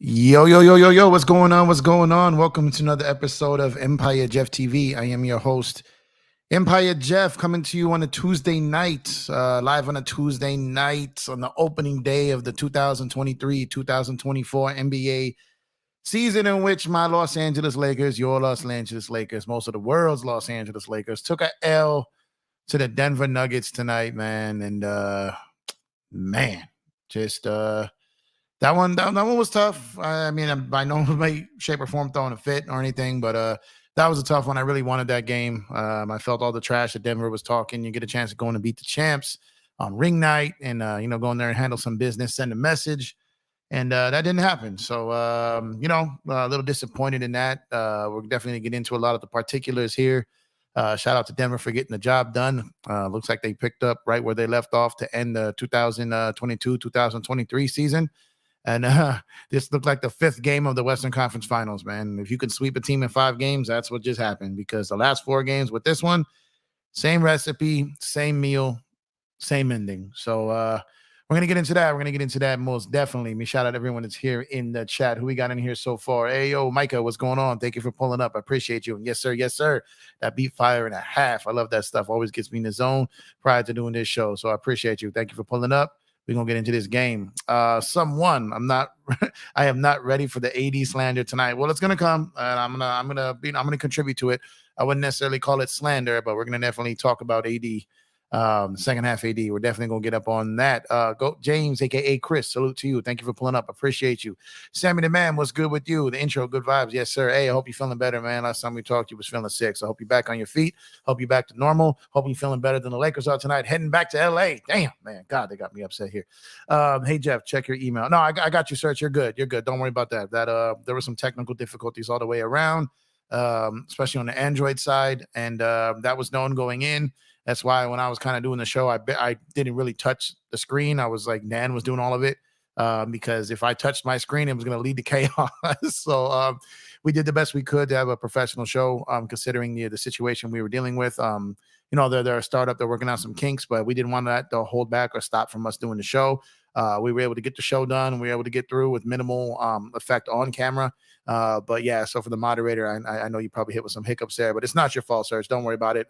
Yo, yo, yo, yo, yo, what's going on? What's going on? Welcome to another episode of Empire Jeff TV. I am your host, Empire Jeff, coming to you on a Tuesday night, live on a Tuesday night on the opening day of the 2023-2024 NBA season, in which my Los Angeles Lakers, your Los Angeles Lakers, most of the world's Los Angeles Lakers, took a L to the Denver Nuggets tonight, man. And just that one was tough. I mean, I'm by no way, shape, or form throwing a fit or anything, but that was a tough one. I really wanted that game. I felt all the trash that Denver was talking. You get a chance to go in and beat the champs on ring night, and go in there and handle some business, send a message, and that didn't happen. So a little disappointed in that. We're definitely gonna get into a lot of the particulars here. Shout out to Denver for getting the job done. Looks like they picked up right where they left off to end the 2022-2023 season. And this looked like the fifth game of the Western Conference Finals, man. If you can sweep a team in 5 games, that's what just happened, because the last 4 games with this one, same recipe, same meal, same ending. So we're going to get into that. We're going to get into that most definitely. Me shout out everyone that's here in the chat. Who we got in here so far? Hey, yo, Micah, what's going on? Thank you for pulling up. I appreciate you. And yes, sir. Yes, sir. That beat fire and a half. I love that stuff. Always gets me in the zone prior to doing this show. So I appreciate you. Thank you for pulling up. We're gonna get into this game. I am not ready for the AD slander tonight. Well, it's gonna come, and I'm gonna contribute to it. I wouldn't necessarily call it slander, but we're gonna definitely talk about AD. Second half AD. We're definitely gonna get up on that. Go James, aka Chris. Salute to you. Thank you for pulling up. Appreciate you. Sammy the man, what's good with you? The intro, good vibes. Yes, sir. Hey, I hope you're feeling better, man. Last time we talked, you was feeling sick. So I hope you're back on your feet. Hope you're back to normal. Hope you're feeling better than the Lakers are tonight. Heading back to LA. Damn, man. God, they got me upset here. Hey Jeff, check your email. No, I got you, Serge. You're good. You're good. Don't worry about that. There were some technical difficulties all the way around, especially on the Android side, and that was known going in. That's why when I was kind of doing the show, I didn't really touch the screen. I was like, Nan was doing all of it, because if I touched my screen, it was going to lead to chaos. So we did the best we could to have a professional show, considering the situation we were dealing with. They're a startup. They're working out some kinks, but we didn't want that to hold back or stop from us doing the show. We were able to get the show done. We were able to get through with minimal effect on camera. But yeah, so for the moderator, I know you probably hit with some hiccups there, but it's not your fault, Serge. Don't worry about it.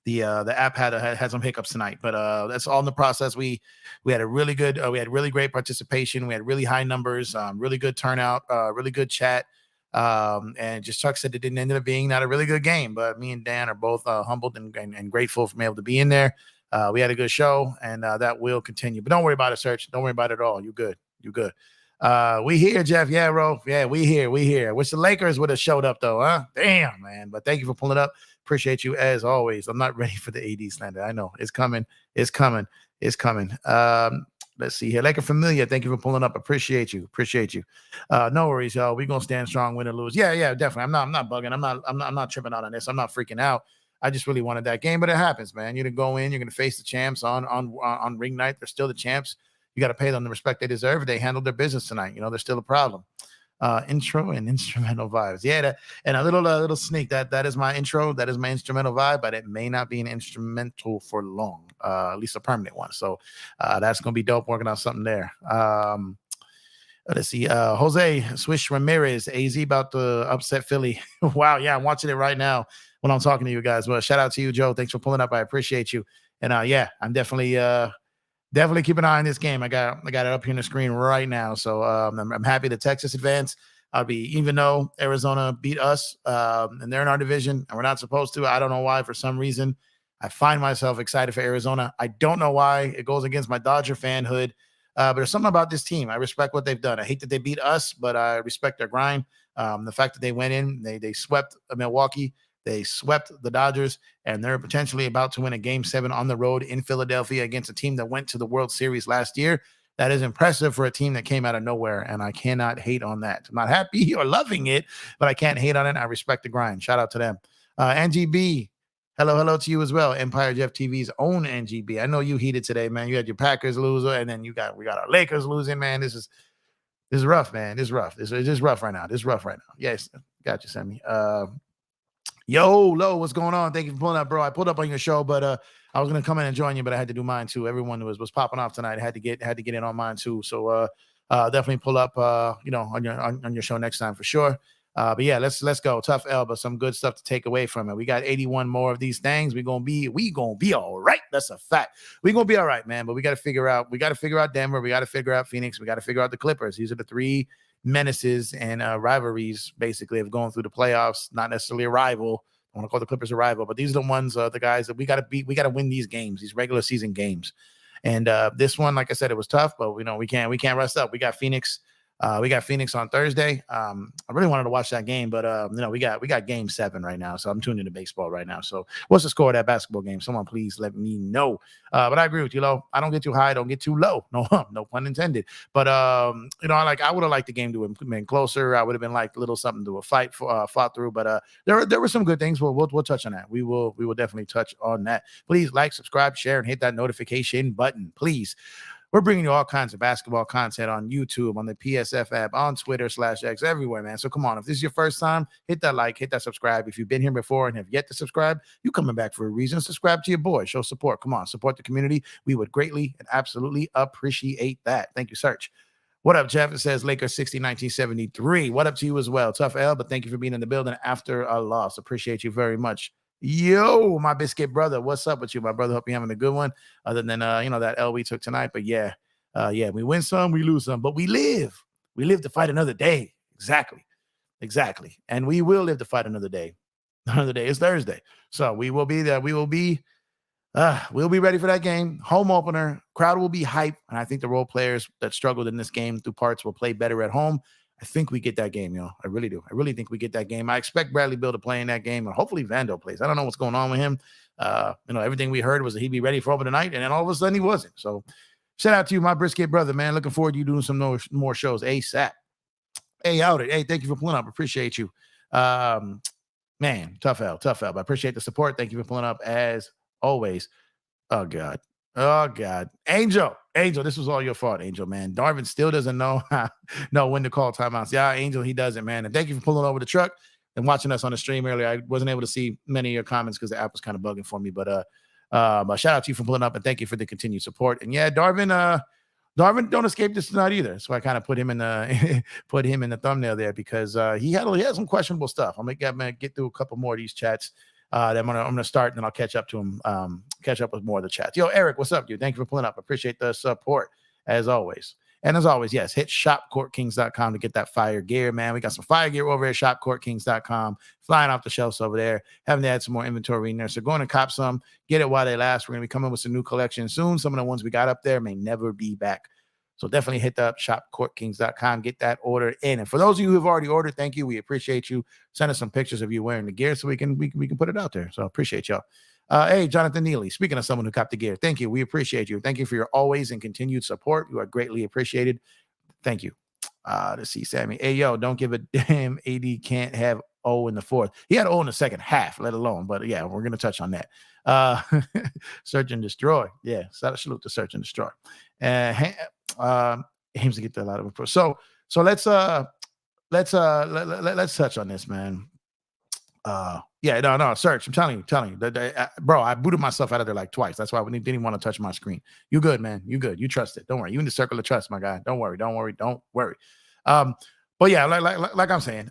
The app had some hiccups tonight, but that's all in the process. We had a really good, we had really great participation. We had really high numbers, really good turnout, really good chat. And just sucks that it didn't end up being not a really good game. But me and Dan are both humbled and grateful for being able to be in there. We had a good show, and that will continue. But don't worry about it, Serge. Don't worry about it at all. You good. You good. We here, Jeff. Yeah, bro. Yeah, we here. Wish the Lakers would have showed up, though, huh? Damn, man. But thank you for pulling up. Appreciate you as always. I'm not ready for the AD slander. I know it's coming. It's coming. Let's see here. Laker Familia, thank you for pulling up. Appreciate you. No worries, y'all. We're gonna stand strong, win or lose. Yeah, definitely. I'm not bugging. I'm not tripping out on this. I'm not freaking out. I just really wanted that game, but it happens, man. You're gonna go in, you're gonna face the champs on ring night. They're still the champs. You got to pay them the respect they deserve. They handled their business tonight. They're still a problem. Intro and instrumental vibes. Yeah, and a little sneak. That is my intro. That is my instrumental vibe, but it may not be an instrumental for long. At least a permanent one. So that's gonna be dope. Working on something there. Let's see. Jose Swish Ramirez, AZ about to upset Philly. Wow, yeah, I'm watching it right now when I'm talking to you guys. Well, shout out to you, Joe. Thanks for pulling up. I appreciate you. And I'm definitely keep an eye on this game. I got it up here on the screen right now. So I'm happy the Texas advance. Even though Arizona beat us and they're in our division and we're not supposed to. I don't know why. For some reason, I find myself excited for Arizona. I don't know why. It goes against my Dodger fanhood. But there's something about this team. I respect what they've done. I hate that they beat us, but I respect their grind. The fact that they went in, they swept Milwaukee. They swept the Dodgers, and they're potentially about to win a Game 7 on the road in Philadelphia against a team that went to the World Series last year. That is impressive for a team that came out of nowhere, and I cannot hate on that. I'm not happy or loving it, but I can't hate on it. I respect the grind. Shout out to them. Angie B, hello to you as well. Empire Jeff TV's own Angie B. I know you heated today, man. You had your Packers loser, and then we got our Lakers losing, man. This is rough, man. This is rough. This is rough right now. Yes, got you, Sammy. Yo, Lo, what's going on? Thank you for pulling up, bro. I pulled up on your show, but I was gonna come in and join you, but I had to do mine too. Everyone was popping off tonight. I had to get in on mine too. So definitely pull up, on your show next time for sure. But yeah, let's go. Tough L, but some good stuff to take away from it. We got 81 more of these things. We gonna be all right. That's a fact. We gonna be all right, man. But we got to figure out Denver. We got to figure out Phoenix. We got to figure out the Clippers. These are the three menaces and rivalries, basically, of going through the playoffs. Not necessarily a rival. I want to call the Clippers a rival, but these are the ones, the guys that we got to beat. We got to win these games, these regular season games. And this one, like I said, it was tough, but we can't rest up. We got Phoenix. We got Phoenix on Thursday. I really wanted to watch that game, but we got game 7 right now. So I'm tuned into baseball right now. So what's the score of that basketball game? Someone please let me know. But I agree with you, Lo. I don't get too high, don't get too low. No, no pun intended. But I would have liked the game to have been closer. I would have been like a little something to a fought through. But there were some good things. We'll touch on that. We will definitely touch on that. Please like, subscribe, share, and hit that notification button, please. We're bringing you all kinds of basketball content on YouTube, on the PSF app, on Twitter /X, everywhere, man. So come on. If this is your first time, hit that like, hit that subscribe. If you've been here before and have yet to subscribe, you coming back for a reason. Subscribe to your boy. Show support. Come on. Support the community. We would greatly and absolutely appreciate that. Thank you, Search. What up, Jeff? It says Lakers 60, 1973. What up to you as well? Tough L, but thank you for being in the building after a loss. Appreciate you very much. Yo, my biscuit brother, what's up with you, my brother? Hope you're having a good one. Other than that L we took tonight, but yeah, we win some, we lose some, but we live to fight another day. Exactly, and we will live to fight another day. Another day is Thursday, so we will be there. We'll be ready for that game. Home opener, crowd will be hype, and I think the role players that struggled in this game through parts will play better at home. I think we get that game, yo. I really do. I really think we get that game. I expect Bradley Beal to play in that game, and hopefully Vando plays. I don't know what's going on with him. Everything we heard was that he'd be ready for open tonight, and then all of a sudden he wasn't. So shout out to you, my brisket brother, man. Looking forward to you doing some more shows ASAP. Hey, Outed. Hey, thank you for pulling up. Appreciate you. Man, tough L. I appreciate the support. Thank you for pulling up as always. Oh, God. Angel, this was all your fault, Angel, man. Darvin still doesn't know when to call timeouts. Yeah, Angel, he doesn't, man. And thank you for pulling over the truck and watching us on the stream earlier. I wasn't able to see many of your comments because the app was kind of bugging for me. But shout out to you for pulling up, and thank you for the continued support. And yeah, Darvin don't escape this tonight either. So I kind of put him in the thumbnail there because he had some questionable stuff. I'm gonna get through a couple more of these chats. That I'm gonna start, and then I'll catch up to him. Catch up with more of the chats. Yo, Eric, what's up, dude? Thank you for pulling up. Appreciate the support as always. And as always, yes, hit shopcourtkings.com to get that fire gear, man. We got some fire gear over at shopcourtkings.com, flying off the shelves over there. Having to add some more inventory in there, so go in and cop some. Get it while they last. We're gonna be coming with some new collections soon. Some of the ones we got up there may never be back. So definitely hit up shopcourtkings.com, get that order in. And for those of you who have already ordered, thank you. We appreciate you. Send us some pictures of you wearing the gear so we can put it out there. So appreciate y'all. Hey, Jonathan Neely, speaking of someone who copped the gear, thank you. We appreciate you. Thank you for your always and continued support. You are greatly appreciated. Thank you. Let's see, Sammy. Hey, yo, don't give a damn. AD can't have O in the fourth. He had O in the second half, let alone. But yeah, we're going to touch on that. Search and destroy. Yeah, salute to search and destroy. Aims to get that out of it. So let's touch on this, man. Search. I'm telling you, bro. I booted myself out of there like twice. That's why we didn't even want to touch my screen. You good, man? You good? You trust it? Don't worry. You in the circle of trust, my guy. Don't worry. But yeah, like I'm saying,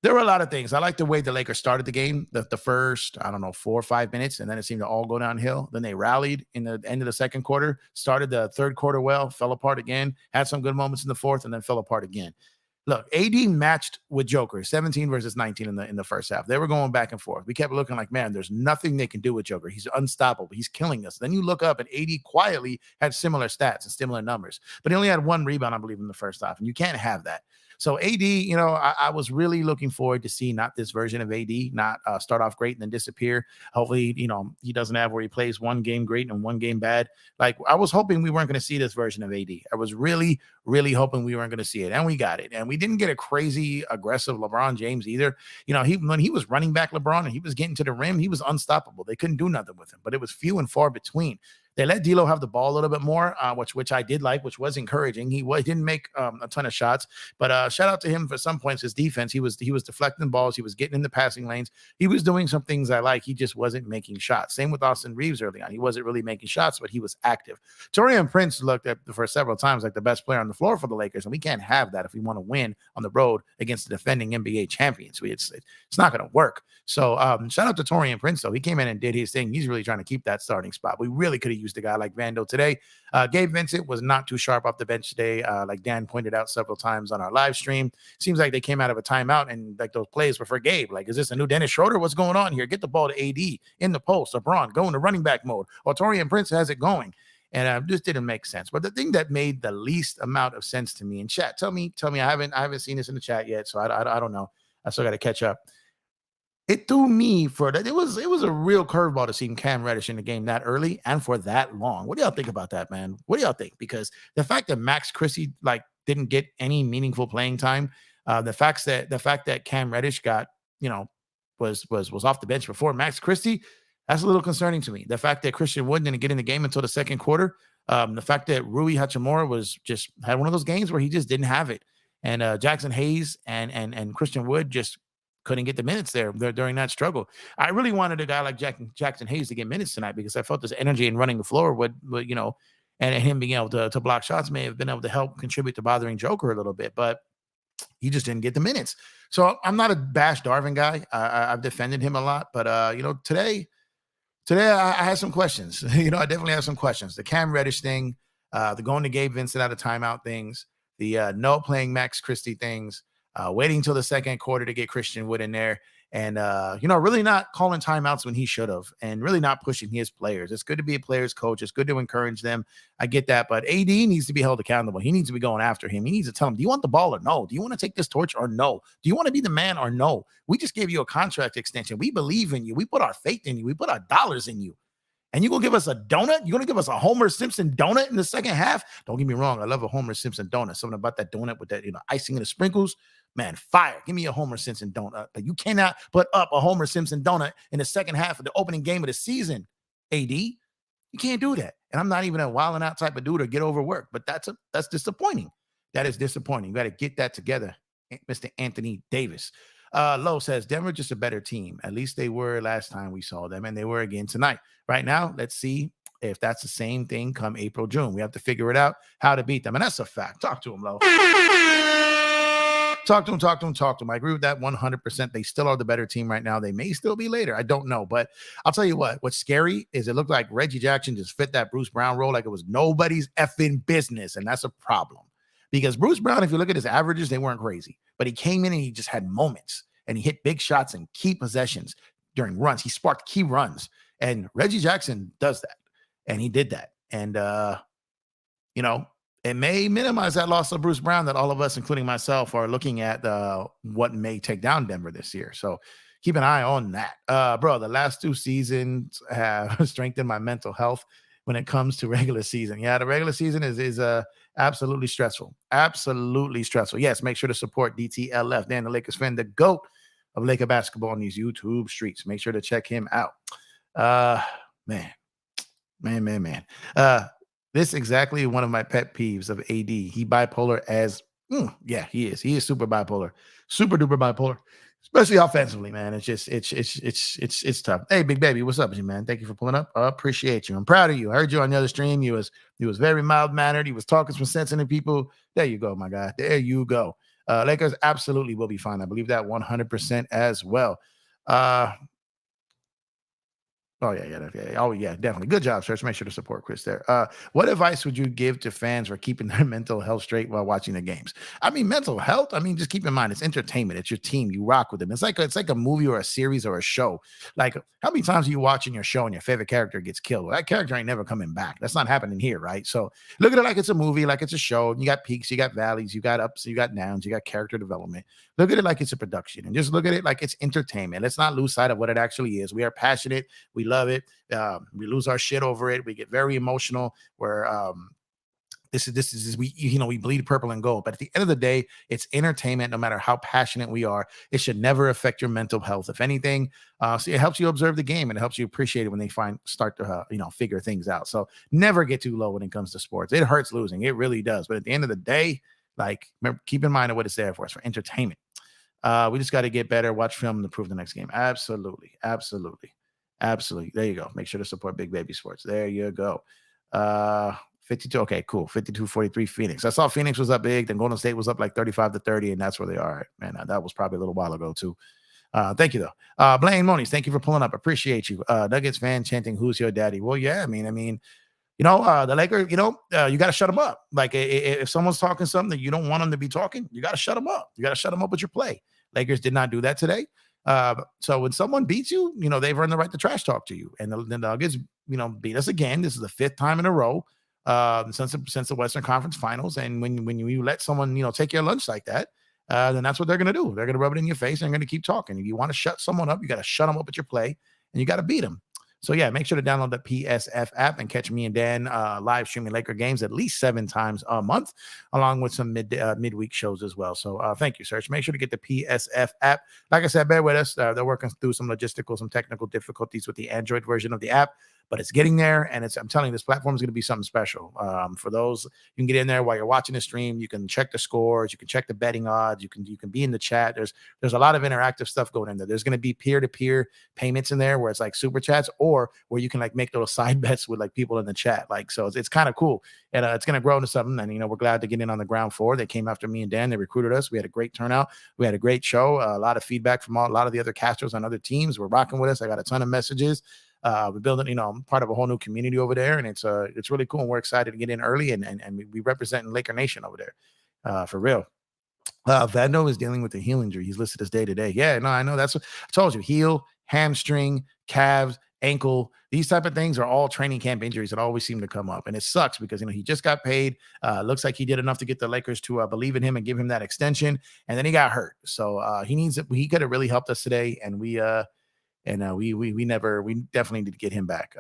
there were a lot of things. I like the way the Lakers started the game, the first, 4 or 5 minutes, and then it seemed to all go downhill. Then they rallied in the end of the second quarter, started the third quarter well, fell apart again, had some good moments in the fourth, and then fell apart again. Look, AD matched with Joker, 17 versus 19 in the first half. They were going back and forth. We kept looking like, man, there's nothing they can do with Joker. He's unstoppable. He's killing us. Then you look up, and AD quietly had similar stats and similar numbers, but he only had 1 rebound, I believe, in the first half, and you can't have that. So AD, I was really looking forward to see not this version of AD, not start off great and then disappear. Hopefully, he doesn't have where he plays 1 game great and 1 game bad. Like, I was hoping we weren't going to see this version of AD. I was really, really hoping we weren't going to see it. And we got it. And we didn't get a crazy aggressive LeBron James either. When he was running back LeBron and he was getting to the rim, he was unstoppable. They couldn't do nothing with him, but it was few and far between. They let D'Lo have the ball a little bit more, which I did like, which was encouraging. He didn't make a ton of shots, but shout out to him for some points. His defense, he was deflecting balls, he was getting in the passing lanes, he was doing some things I like. He just wasn't making shots. Same with Austin Reeves early on. He wasn't really making shots, but he was active. Taurean Prince looked at for several times like the best player on the floor for the Lakers, and we can't have that if we want to win on the road against the defending NBA champions. It's not going to work. So shout out to Taurean Prince, though. He came in and did his thing. He's really trying to keep that starting spot. We really could have used a guy like Vando today. Gabe Vincent was not too sharp off the bench today, like Dan pointed out several times on our live stream. Seems like they came out of a timeout and like those plays were for Gabe. Like, is this a new Dennis Schroeder? What's going on here? Get the ball to AD in the post. LeBron, go into running back mode. Or Taurean Prince has it going. And just didn't make sense. But the thing that made the least amount of sense to me in chat, tell me, I haven't seen this in the chat yet, so I don't know. I still got to catch up. It threw me for that. It was a real curveball to see Cam Reddish in the game that early and for that long. What do y'all think about that, man? What do y'all think? Because the fact that Max Christie didn't get any meaningful playing time, the fact that Cam Reddish got was off the bench before Max Christie, that's a little concerning to me. The fact that Christian Wood didn't get in the game until the second quarter, the fact that Rui Hachimura had one of those games where he just didn't have it, and Jackson Hayes and Christian Wood just couldn't get the minutes there during that struggle. I really wanted a guy like Jackson Hayes to get minutes tonight because I felt this energy in running the floor would and him being able to block shots may have been able to help contribute to bothering Joker a little bit, but he just didn't get the minutes. So I'm not a bash Darvin guy. I've defended him a lot, but today I had some questions. I definitely have some questions. The Cam Reddish thing, the going to Gabe Vincent out of timeout things, the no playing Max Christie things, waiting till the second quarter to get Christian Wood in there, and really not calling timeouts when he should have, and really not pushing his players. It's good to be a player's coach. It's good to encourage them. I get that, but AD needs to be held accountable. He needs to be going after him. He needs to tell him, do you want the ball or no? Do you want to take this torch or no? Do you want to be the man or no? We just gave you a contract extension. We believe in you. We put our faith in you. We put our dollars in you. And you're going to give us a donut? You're going to give us a Homer Simpson donut in the second half? Don't get me wrong. I love a Homer Simpson donut. Something about that donut with that, icing and the sprinkles. Man, fire. Give me a Homer Simpson donut. But you cannot put up a Homer Simpson donut in the second half of the opening game of the season, AD. You can't do that. And I'm not even a wilding out type of dude or get overworked. But that's disappointing. That is disappointing. You got to get that together, Mr. Anthony Davis. Lowe says, Denver just a better team. At least they were last time we saw them, and they were again tonight. Right now, let's see if that's the same thing come April, June. We have to figure it out how to beat them. And that's a fact. Talk to him, Lowe. Talk to him. I agree with that 100%. They still are the better team right now. They may still be later. I don't know. But I'll tell you what's scary is it looked like Reggie Jackson just fit that Bruce Brown role like it was nobody's effing business. And that's a problem. Because Bruce Brown, if you look at his averages, they weren't crazy. But he came in and he just had moments. And he hit big shots and key possessions during runs. He sparked key runs. And Reggie Jackson does that. And he did that. And, it may minimize that loss of Bruce Brown that all of us, including myself, are looking at what may take down Denver this year. So keep an eye on that. Bro, the last 2 seasons have strengthened my mental health when it comes to regular season. Yeah, the regular season is absolutely stressful. Absolutely stressful. Yes, make sure to support DTLF, Dan the Lakers fan, the GOAT of Laker basketball on these YouTube streets. Make sure to check him out. Man. This is exactly one of my pet peeves of AD. He bipolar as, he is. He is super bipolar. Super duper bipolar. Especially offensively, man. It's tough. Hey, big baby, what's up with you, man? Thank you for pulling up. I appreciate you. I'm proud of you. I heard you on the other stream. He was very mild-mannered. He was talking some sense into people. There you go, my guy. There you go. Lakers absolutely will be fine. I believe that 100% as well. Oh, yeah. Oh, yeah, definitely. Good job, sir. Make sure to support Chris there. What advice would you give to fans for keeping their mental health straight while watching the games? I mean, mental health, just keep in mind, it's entertainment. It's your team. You rock with them. It's like a movie or a series or a show. Like, how many times are you watching your show and your favorite character gets killed? Well, that character ain't never coming back. That's not happening here, right? So look at it like it's a movie, like it's a show. You got peaks, you got valleys, you got ups, you got downs, you got character development. Look at it like it's a production and just look at it like it's entertainment. Let's not lose sight of what it actually is. We are passionate. We love it. We lose our shit over it. We get very emotional. We're We bleed purple and gold, but at the end of the day, it's entertainment. No matter how passionate we are, it should never affect your mental health. If anything, so it helps you observe the game and it helps you appreciate it when they start to figure things out. So never get too low when it comes to sports. It hurts losing, it really does. But at the end of the day, like, remember, keep in mind what it's there for. It's for entertainment. We just got to get better, watch film to improve the next game. Absolutely, absolutely, absolutely. There you go. Make sure to support Big Baby Sports. There you go. 52. Okay, cool. 52-43 Phoenix. I saw Phoenix was up big. Then Golden State was up like 35-30, and that's where they are. Man, that was probably a little while ago too. Thank you though. Blaine Moniz, thank you for pulling up. Appreciate you. Nuggets fan chanting, "Who's your daddy?" Well, yeah, I mean, the Lakers, you got to shut them up. Like if someone's talking something that you don't want them to be talking, you got to shut them up. You got to shut them up with your play. Lakers did not do that today. So when someone beats you, they've earned the right to trash talk to you. And the Nuggets, beat us again. This is the 5th time in a row since the Western Conference Finals. And when you let someone, take your lunch like that, then that's what they're going to do. They're going to rub it in your face and they're going to keep talking. If you want to shut someone up, you got to shut them up with your play and you got to beat them. So, yeah, make sure to download the PSF app and catch me and Dan live streaming Laker games at least 7 times a month, along with some midweek shows as well. So, thank you, Serge. Make sure to get the PSF app. Like I said, bear with us. They're working through some technical difficulties with the Android version of the app, but it's getting there. And I'm telling you, this platform is going to be something special. For those, you can get in there while you're watching the stream. You can check the scores. You can check the betting odds. You can be in the chat. There's a lot of interactive stuff going in there. There's going to be peer-to-peer payments in there where it's like super chats, or where you can like make little side bets with like people in the chat. Like, so it's kind of cool. And it's going to grow into something. And, we're glad to get in on the ground floor. They came after me and Dan. They recruited us. We had a great turnout. We had a great show. A lot of feedback from a lot of the other casters on other teams. We're rocking with us. I got a ton of messages. We're building, part of a whole new community over there. And it's really cool. And we're excited to get in early and we represent Laker Nation over there. For real. Vando is dealing with a heel injury. He's listed as day-to-day. Yeah, no, I know. That's what I told you. Heel, hamstring, calves, ankle. These type of things are all training camp injuries that always seem to come up. And it sucks because, he just got paid. Looks like he did enough to get the Lakers to believe in him and give him that extension. And then he got hurt. So he could have really helped us today. And we definitely need to get him back.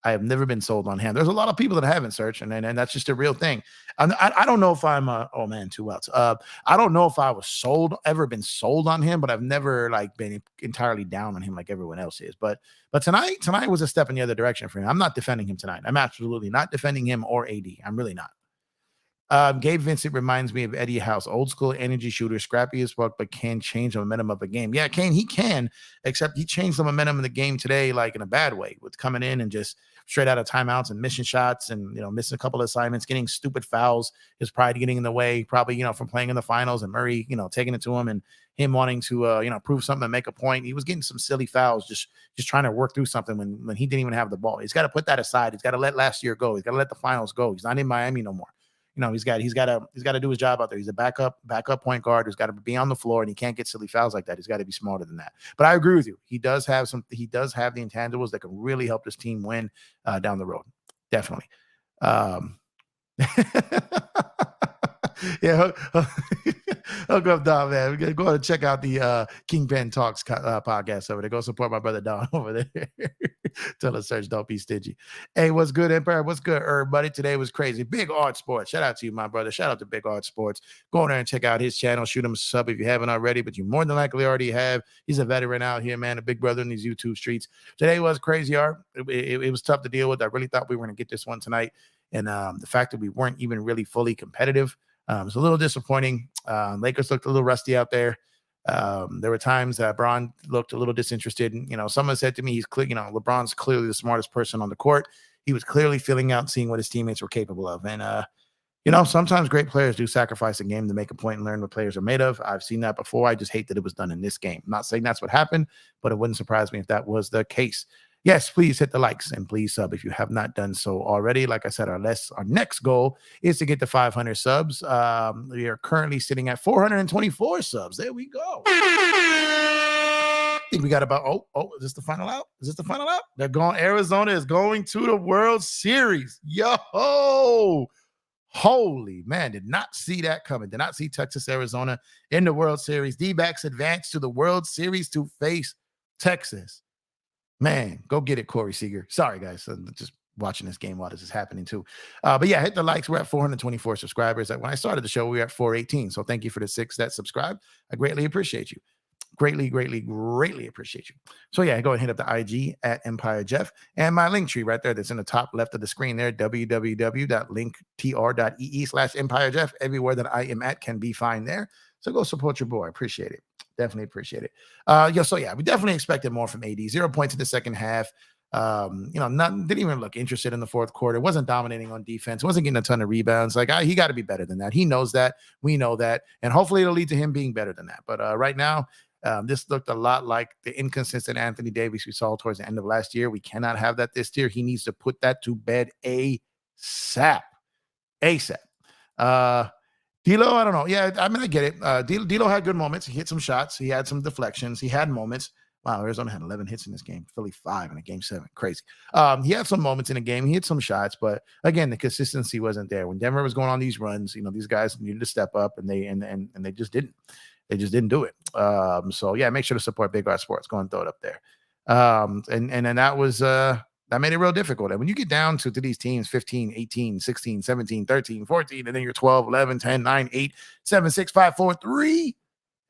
I have never been sold on him. There's a lot of people that haven't, Searched, and that's just a real thing. I don't know if I'm oh man, 2 outs. I don't know if I was ever been sold on him, but I've never like been entirely down on him like everyone else is. But tonight was a step in the other direction for him. I'm not defending him tonight. I'm absolutely not defending him or AD. I'm really not. Gabe Vincent reminds me of Eddie House, old school energy shooter, scrappy as fuck, but can change the momentum of a game. Yeah, he can, except he changed the momentum of the game today, like in a bad way, with coming in and just straight out of timeouts and missing shots and, missing a couple of assignments, getting stupid fouls, his pride getting in the way, probably, from playing in the finals and Murray, taking it to him and him wanting to, prove something and make a point. He was getting some silly fouls, just trying to work through something when he didn't even have the ball. He's got to put that aside. He's got to let last year go. He's got to let the finals go. He's not in Miami no more. He's got to do his job out there. He's a backup point guard who's got to be on the floor, and he can't get silly fouls like that. He's got to be smarter than that. But I agree with you. He does have the intangibles that can really help this team win down the road. Definitely. Yeah, hook up Don, man. We're gonna go ahead and check out the Kingpin Talks podcast over there. Go support my brother Don over there. Tell us, Serge, don't be stingy. Hey, what's good, Empire? What's good, everybody? Today was crazy. Big Art Sports. Shout out to you, my brother. Shout out to Big Art Sports. Go in there and check out his channel. Shoot him a sub if you haven't already, but you more than likely already have. He's a veteran out here, man. A big brother in these YouTube streets. Today was crazy, Art. It was tough to deal with. I really thought we were going to get this one tonight. And the fact that we weren't even really fully competitive, it's a little disappointing. Lakers looked a little rusty out there. There were times that Bron looked a little disinterested. Someone said to me, LeBron's clearly the smartest person on the court. He was clearly filling out, seeing what his teammates were capable of. And, sometimes great players do sacrifice a game to make a point and learn what players are made of. I've seen that before. I just hate that it was done in this game. I'm not saying that's what happened, but it wouldn't surprise me if that was the case. Yes, please hit the likes and please sub if you have not done so already. Like I said, our next goal is to get to 500 subs. We are currently sitting at 424 subs. There we go. I think we got about, is this the final out? They're going, Arizona is going to the World Series. Yo, holy man, did not see that coming. Did not see Texas, Arizona in the World Series. D-backs advance to the World Series to face Texas. Man, go get it, Corey Seager. Sorry, guys. Just watching this game while this is happening too. But yeah, hit the likes. We're at 424 subscribers. Like when I started the show, we were at 418. So thank you for the 6 that subscribe. I greatly appreciate you. Greatly, greatly, greatly appreciate you. So yeah, go ahead and hit up the IG at Empire Jeff and my link tree right there that's in the top left of the screen there, www.linktr.ee/Empire Jeff. Everywhere that I am at can be found there. So go support your boy. Appreciate it. Definitely appreciate it. So yeah, we definitely expected more from AD. 0 points in the second half. Didn't even look interested in the fourth quarter. Wasn't dominating on defense. Wasn't getting a ton of rebounds. Like he got to be better than that. He knows that. We know that, and hopefully it'll lead to him being better than that. But right now, this looked a lot like the inconsistent Anthony Davis we saw towards the end of last year. We cannot have that this year. He needs to put that to bed ASAP. D'Lo, I don't know. Yeah, I mean, I get it. D'Lo had good moments. He hit some shots. He had some deflections. He had moments. Wow, Arizona had 11 hits in this game. Philly 5 in a game 7. Crazy. He had some moments in the game. He hit some shots, but again, the consistency wasn't there. When Denver was going on these runs, these guys needed to step up, and they just didn't. They just didn't do it. So yeah, make sure to support Big R Sports. Go and throw it up there. And then that was that made it real difficult. And when you get down to these teams 15, 18, 16, 17, 13, 14, and then you're 12, 11, 10, 9, 8, 7, 6, 5, 4, 3,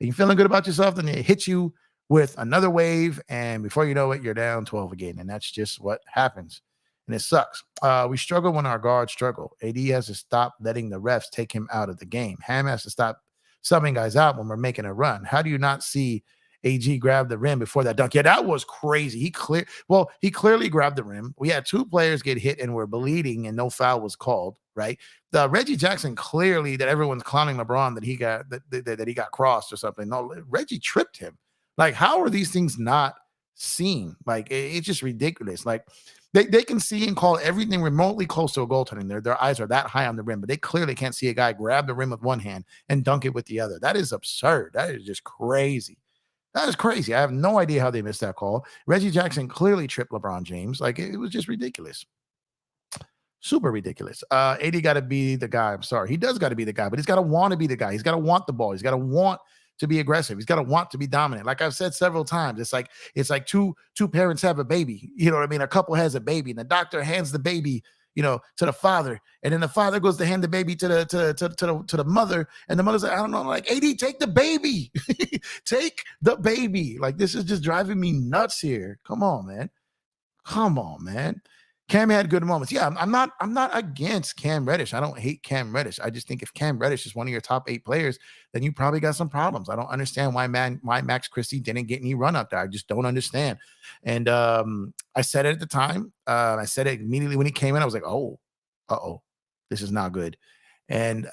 and you're feeling good about yourself, then it hits you with another wave, and before you know it, you're down 12 again. And that's just what happens. And it sucks. We struggle when our guards struggle. AD has to stop letting the refs take him out of the game. Ham has to stop subbing guys out when we're making a run. How do you not see AG grab the rim before that dunk? Yeah, that was crazy. He clearly grabbed the rim. We had 2 players get hit and were bleeding, and no foul was called, right? The Reggie Jackson, clearly that everyone's clowning LeBron that he got crossed or something. No, Reggie tripped him. Like, how are these things not seen? Like, it's just ridiculous. Like, they can see and call everything remotely close to a goaltending. Their eyes are that high on the rim, but they clearly can't see a guy grab the rim with one hand and dunk it with the other. That is absurd. That is just crazy. That is crazy. I have no idea how they missed that call. Reggie Jackson clearly tripped LeBron James. Like, it was just ridiculous. Super ridiculous. AD got to be the guy. I'm sorry. He does got to be the guy, but he's got to want to be the guy. He's got to want the ball. He's got to want to be aggressive. He's got to want to be dominant. Like I've said several times, it's like two parents have a baby. You know what I mean? A couple has a baby, and the doctor hands the baby, to the father, and then the father goes to hand the baby to the mother, and the mother's like, I don't know, like, AD, take the baby, take the baby. Like, this is just driving me nuts here. Come on, man. Cam had good moments. Yeah, I'm not against Cam Reddish. I don't hate Cam Reddish. I just think if Cam Reddish is one of your top 8 players, then you probably got some problems. I don't understand why Max Christie didn't get any run up there. I just don't understand. And I said it at the time. I said it immediately when he came in. I was like, this is not good. And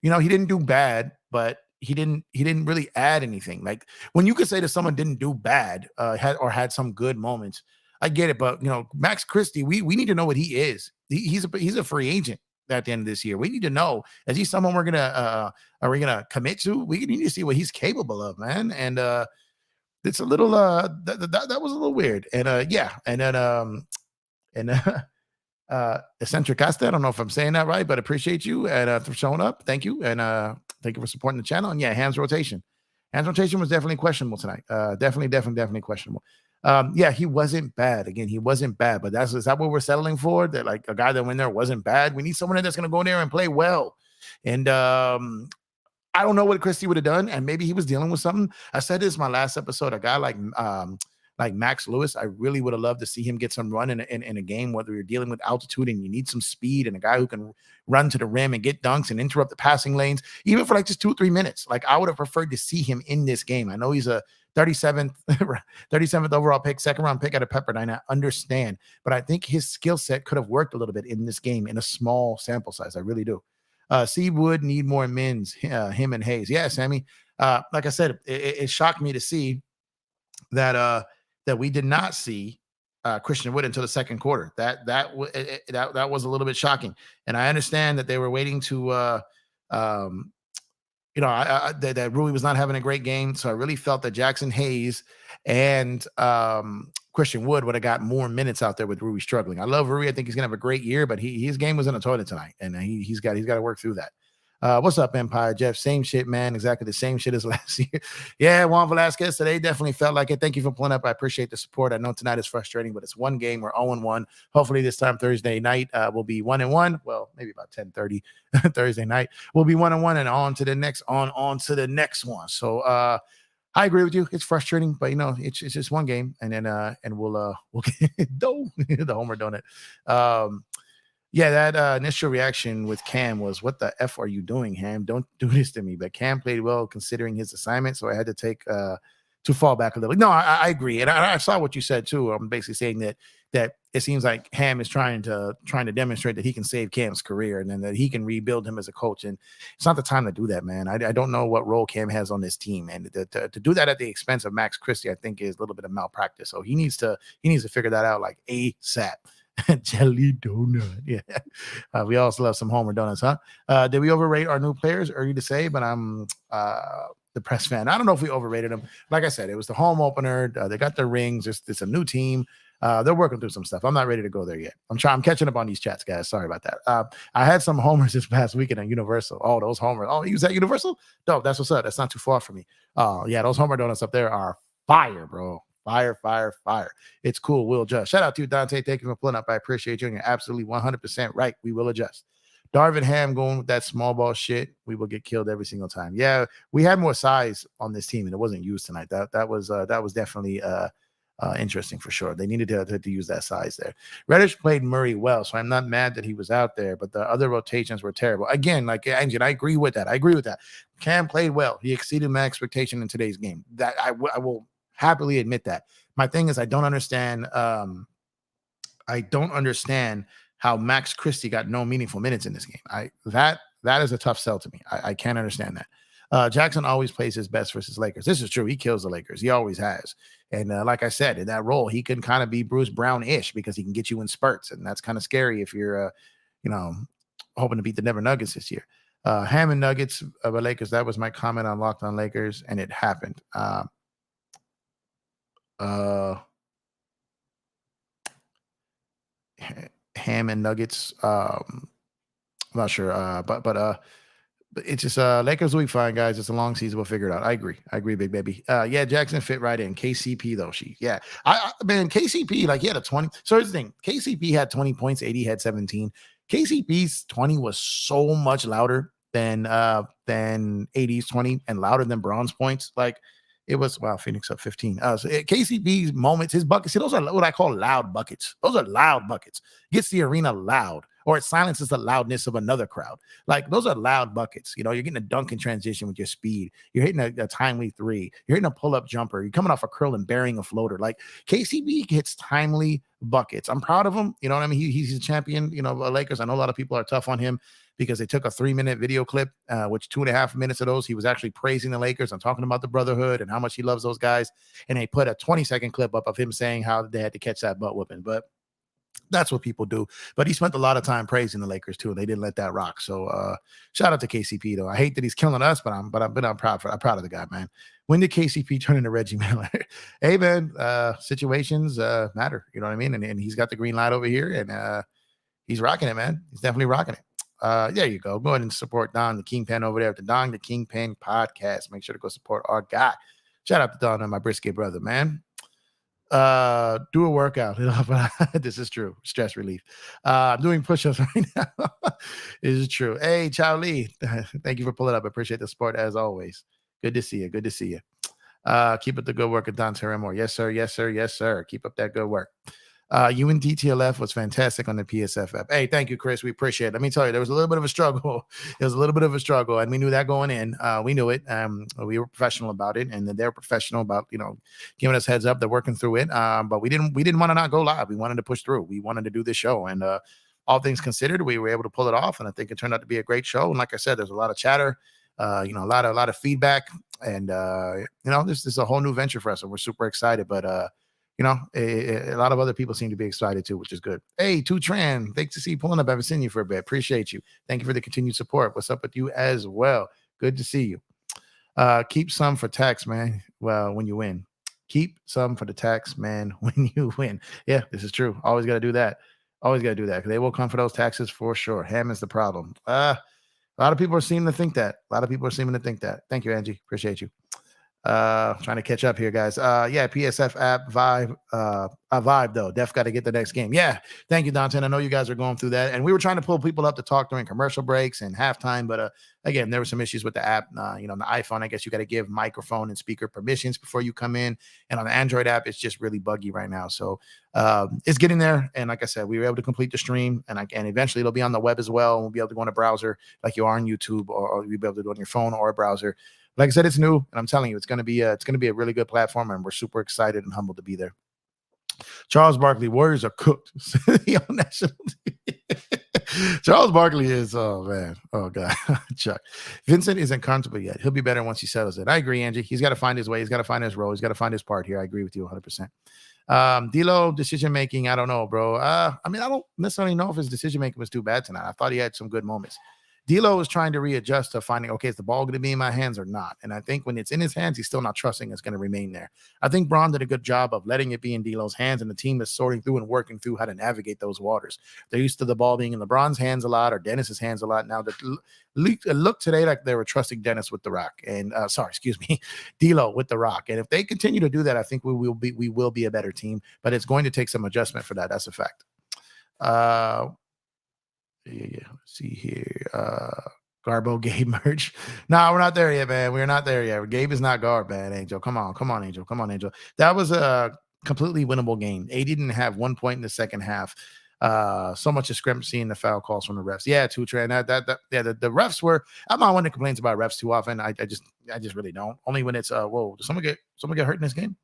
he didn't do bad, but he didn't really add anything. Like, when you could say that someone didn't do bad, had some good moments, I get it, but Max Christie, we need to know what he is. He's a free agent at the end of this year. We need to know, is he someone are we gonna commit to? We need to see what he's capable of, man. And it's a little that was a little weird. And Eccentric Asta, I don't know if I'm saying that right, but appreciate you and for showing up. Thank you, and thank you for supporting the channel. And yeah, Ham's rotation was definitely questionable tonight. Definitely questionable. He wasn't bad. Again, he wasn't bad, but is that what we're settling for? That, like, a guy that went there wasn't bad? We need someone that's going to go in there and play well. And I don't know what Christie would have done, and maybe he was dealing with something. I said this in my last episode. A guy like Max Lewis, I really would have loved to see him get some run in a game, whether you're dealing with altitude and you need some speed and a guy who can run to the rim and get dunks and interrupt the passing lanes, even for like just 2-3 minutes. Like, I would have preferred to see him in this game. I know he's a 37th overall pick, 2nd round pick out of Pepperdine. I understand, but I think his skill set could have worked a little bit in this game in a small sample size. I really do. Seawood need more mins, him and Hayes. Yeah, Sammy. Like I said, it shocked me to see that we did not see Christian Wood until the second quarter. That was a little bit shocking. And I understand that they were waiting to that Rui was not having a great game. So I really felt that Jackson Hayes and Christian Wood would have got more minutes out there with Rui struggling. I love Rui. I think he's gonna have a great year, but his game was in the toilet tonight, and he's got to work through that. What's up, Empire Jeff? Same shit, man. Exactly the same shit as last year. Yeah, Juan Velasquez today definitely felt like it. Thank you for pulling up. I appreciate the support. I know tonight is frustrating, but it's one game. We're 0-1. Hopefully this time Thursday night we'll be 1-1. Well, maybe about 10:30 Thursday night. We'll be 1-1 and on to the next one. So I agree with you. It's frustrating, but it's just one game, and then and we'll get the homer donut. Yeah, that initial reaction with Cam was, "What the f are you doing, Ham? Don't do this to me." But Cam played well considering his assignment, so I had to fall back a little. No, I agree, and I saw what you said too. I'm basically saying that it seems like Ham is trying to demonstrate that he can save Cam's career and then that he can rebuild him as a coach. And it's not the time to do that, man. I don't know what role Cam has on this team, and to do that at the expense of Max Christie, I think is a little bit of malpractice. So he needs to figure that out like ASAP. Jelly donut. Yeah. We also love some homer donuts, huh? Did we overrate our new players? Early to say, but I'm the press fan. I don't know if we overrated them. Like I said, it was the home opener. They got their rings. It's a new team. They're working through some stuff. I'm not ready to go there yet. I'm catching up on these chats, guys. Sorry about that. I had some homers this past weekend at Universal. Oh, those homers. Oh, he was at Universal? No, that's what's up. That's not too far from me. Oh, yeah, those homer donuts up there are fire, bro. Fire. It's cool. We'll adjust. Shout out to you, Dante. Thank you for pulling up. I appreciate you. And you're absolutely 100% right. We will adjust. Darvin Ham going with that small ball shit. We will get killed every single time. Yeah, we had more size on this team and it wasn't used tonight. That was definitely interesting for sure. They needed to use that size there. Reddish played Murray well, so I'm not mad that he was out there, but the other rotations were terrible. Again, like Angel, I agree with that. Cam played well. He exceeded my expectation in today's game. That I will happily admit that. My thing is I don't understand how Max Christie got no meaningful minutes in this game. That is a tough sell to me. I can't understand that. Jackson always plays his best versus Lakers. This is true. He kills the Lakers. He always has. And like I said, in that role, he can kind of be Bruce Brown-ish because he can get you in spurts. And that's kind of scary if you're, hoping to beat the Denver Nuggets this year. Ham and Nuggets of the Lakers. That was my comment on Locked on Lakers, and it happened. Ham and Nuggets. I'm not sure. But it's just Lakers will be fine, guys. It's a long season. We'll figure it out. I agree, big baby. Yeah, Jackson fit right in. KCP though, man, KCP, like he had a 20. So here's the thing. KCP had 20 points, 80 had 17. KCP's 20 was so much louder than 80's 20 and louder than Braun's points. Like it was, wow, Phoenix up 15. So KCP's moments, his buckets, those are what I call loud buckets. Those are loud buckets. Gets the arena loud, or it silences the loudness of another crowd. Like those are loud buckets. You're getting a dunk in transition with your speed. You're hitting a timely three. You're hitting a pull-up jumper. You're coming off a curl and burying a floater. Like KCP hits timely buckets. I'm proud of him. You know what I mean? He's a champion, Lakers. I know a lot of people are tough on him because they took a 3-minute video clip, which 2.5 minutes of those, he was actually praising the Lakers and talking about the brotherhood and how much he loves those guys. And they put a 20-second clip up of him saying how they had to catch that butt whooping. But that's what people do. But he spent a lot of time praising the Lakers too, and they didn't let that rock. So shout out to KCP though. I hate that he's killing us, but I'm proud of the guy, man. When did KCP turn into Reggie Miller? Hey man, situations matter. You know what I mean? And he's got the green light over here, and he's rocking it, man. He's definitely rocking it. There you go. Go ahead and support Don the Kingpin over there at the Don the Kingpin podcast. Make sure to go support our guy. Shout out to Don and my brisket brother, man. Do a workout. This is true. Stress relief. I'm doing push-ups right now. This is true. Hey, Chow Lee. Thank you for pulling up. I appreciate the support as always. Good to see you. Keep up the good work at Don Terramore. Yes, sir. Keep up that good work. UNDTLF was fantastic on the PSFF. Hey, thank you, Chris. We appreciate it. Let me tell you, there was a little bit of a struggle. And we knew that going in. We knew it. We were professional about it, and they're professional about giving us heads up. They're working through it. But we didn't want to not go live. We wanted to push through. We wanted to do this show, and all things considered, we were able to pull it off. And I think it turned out to be a great show. And like I said, there's a lot of chatter. A lot of feedback, and this is a whole new venture for us, and we're super excited. But a lot of other people seem to be excited too, which is good. Hey, Tran, thanks to see you pulling up. I haven't seen you for a bit. Appreciate you. Thank you for the continued support. What's up with you as well? Good to see you. Keep some for tax, man. Well, when you win. Keep some for the tax, man, when you win. Yeah, this is true. Always got to do that. Because they will come for those taxes for sure. Ham is the problem. A lot of people are seeming to think that. Thank you, Angie. Appreciate you. Trying to catch up here, guys. Yeah, PSF app Vibe. Vibe though. Def got to get the next game. Yeah, thank you, Dante. I know you guys are going through that, and we were trying to pull people up to talk during commercial breaks and halftime, but again, there were some issues with the app. On the iPhone, I guess you got to give microphone and speaker permissions before you come in, and on the Android app, it's just really buggy right now. So it's getting there, and like I said, we were able to complete the stream, and eventually it'll be on the web as well. And we'll be able to go in a browser like you are on YouTube, or you'll be able to do it on your phone or a browser. Like I said, it's new, and I'm telling you, it's going to be a really good platform, and we're super excited and humbled to be there. Charles Barkley, Warriors are cooked. On national TV. Charles Barkley is, oh man, oh god, Chuck. Vincent isn't comfortable yet. He'll be better once he settles it. I agree, Angie. He's got to find his way. He's got to find his role. He's got to find his part here. I agree with you 100%. D'Lo decision making, I don't know, bro. I don't necessarily know if his decision making was too bad tonight. I thought he had some good moments. D'Lo is trying to readjust to finding, okay, is the ball going to be in my hands or not? And I think when it's in his hands, he's still not trusting it's going to remain there. I think Bron did a good job of letting it be in D'Lo's hands, and the team is sorting through and working through how to navigate those waters. They're used to the ball being in LeBron's hands a lot, or Dennis's hands a lot. Now that it looked today like they were trusting Dennis with the rock, and D'Lo with the rock. And if they continue to do that, I think we will be a better team. But it's going to take some adjustment for that. That's a fact. Yeah. Let's see here. Garbo Gabe merch. No, we're not there yet, man. We're not there yet. Gabe is not Garb, man. Angel. Come on, Angel. That was a completely winnable game. AD didn't have 1 point in the second half. So much discrepancy in the foul calls from the refs. Yeah, too, Trey. The refs were. I'm not one that complains about refs too often. I just really don't. Only when it's whoa, did someone get hurt in this game?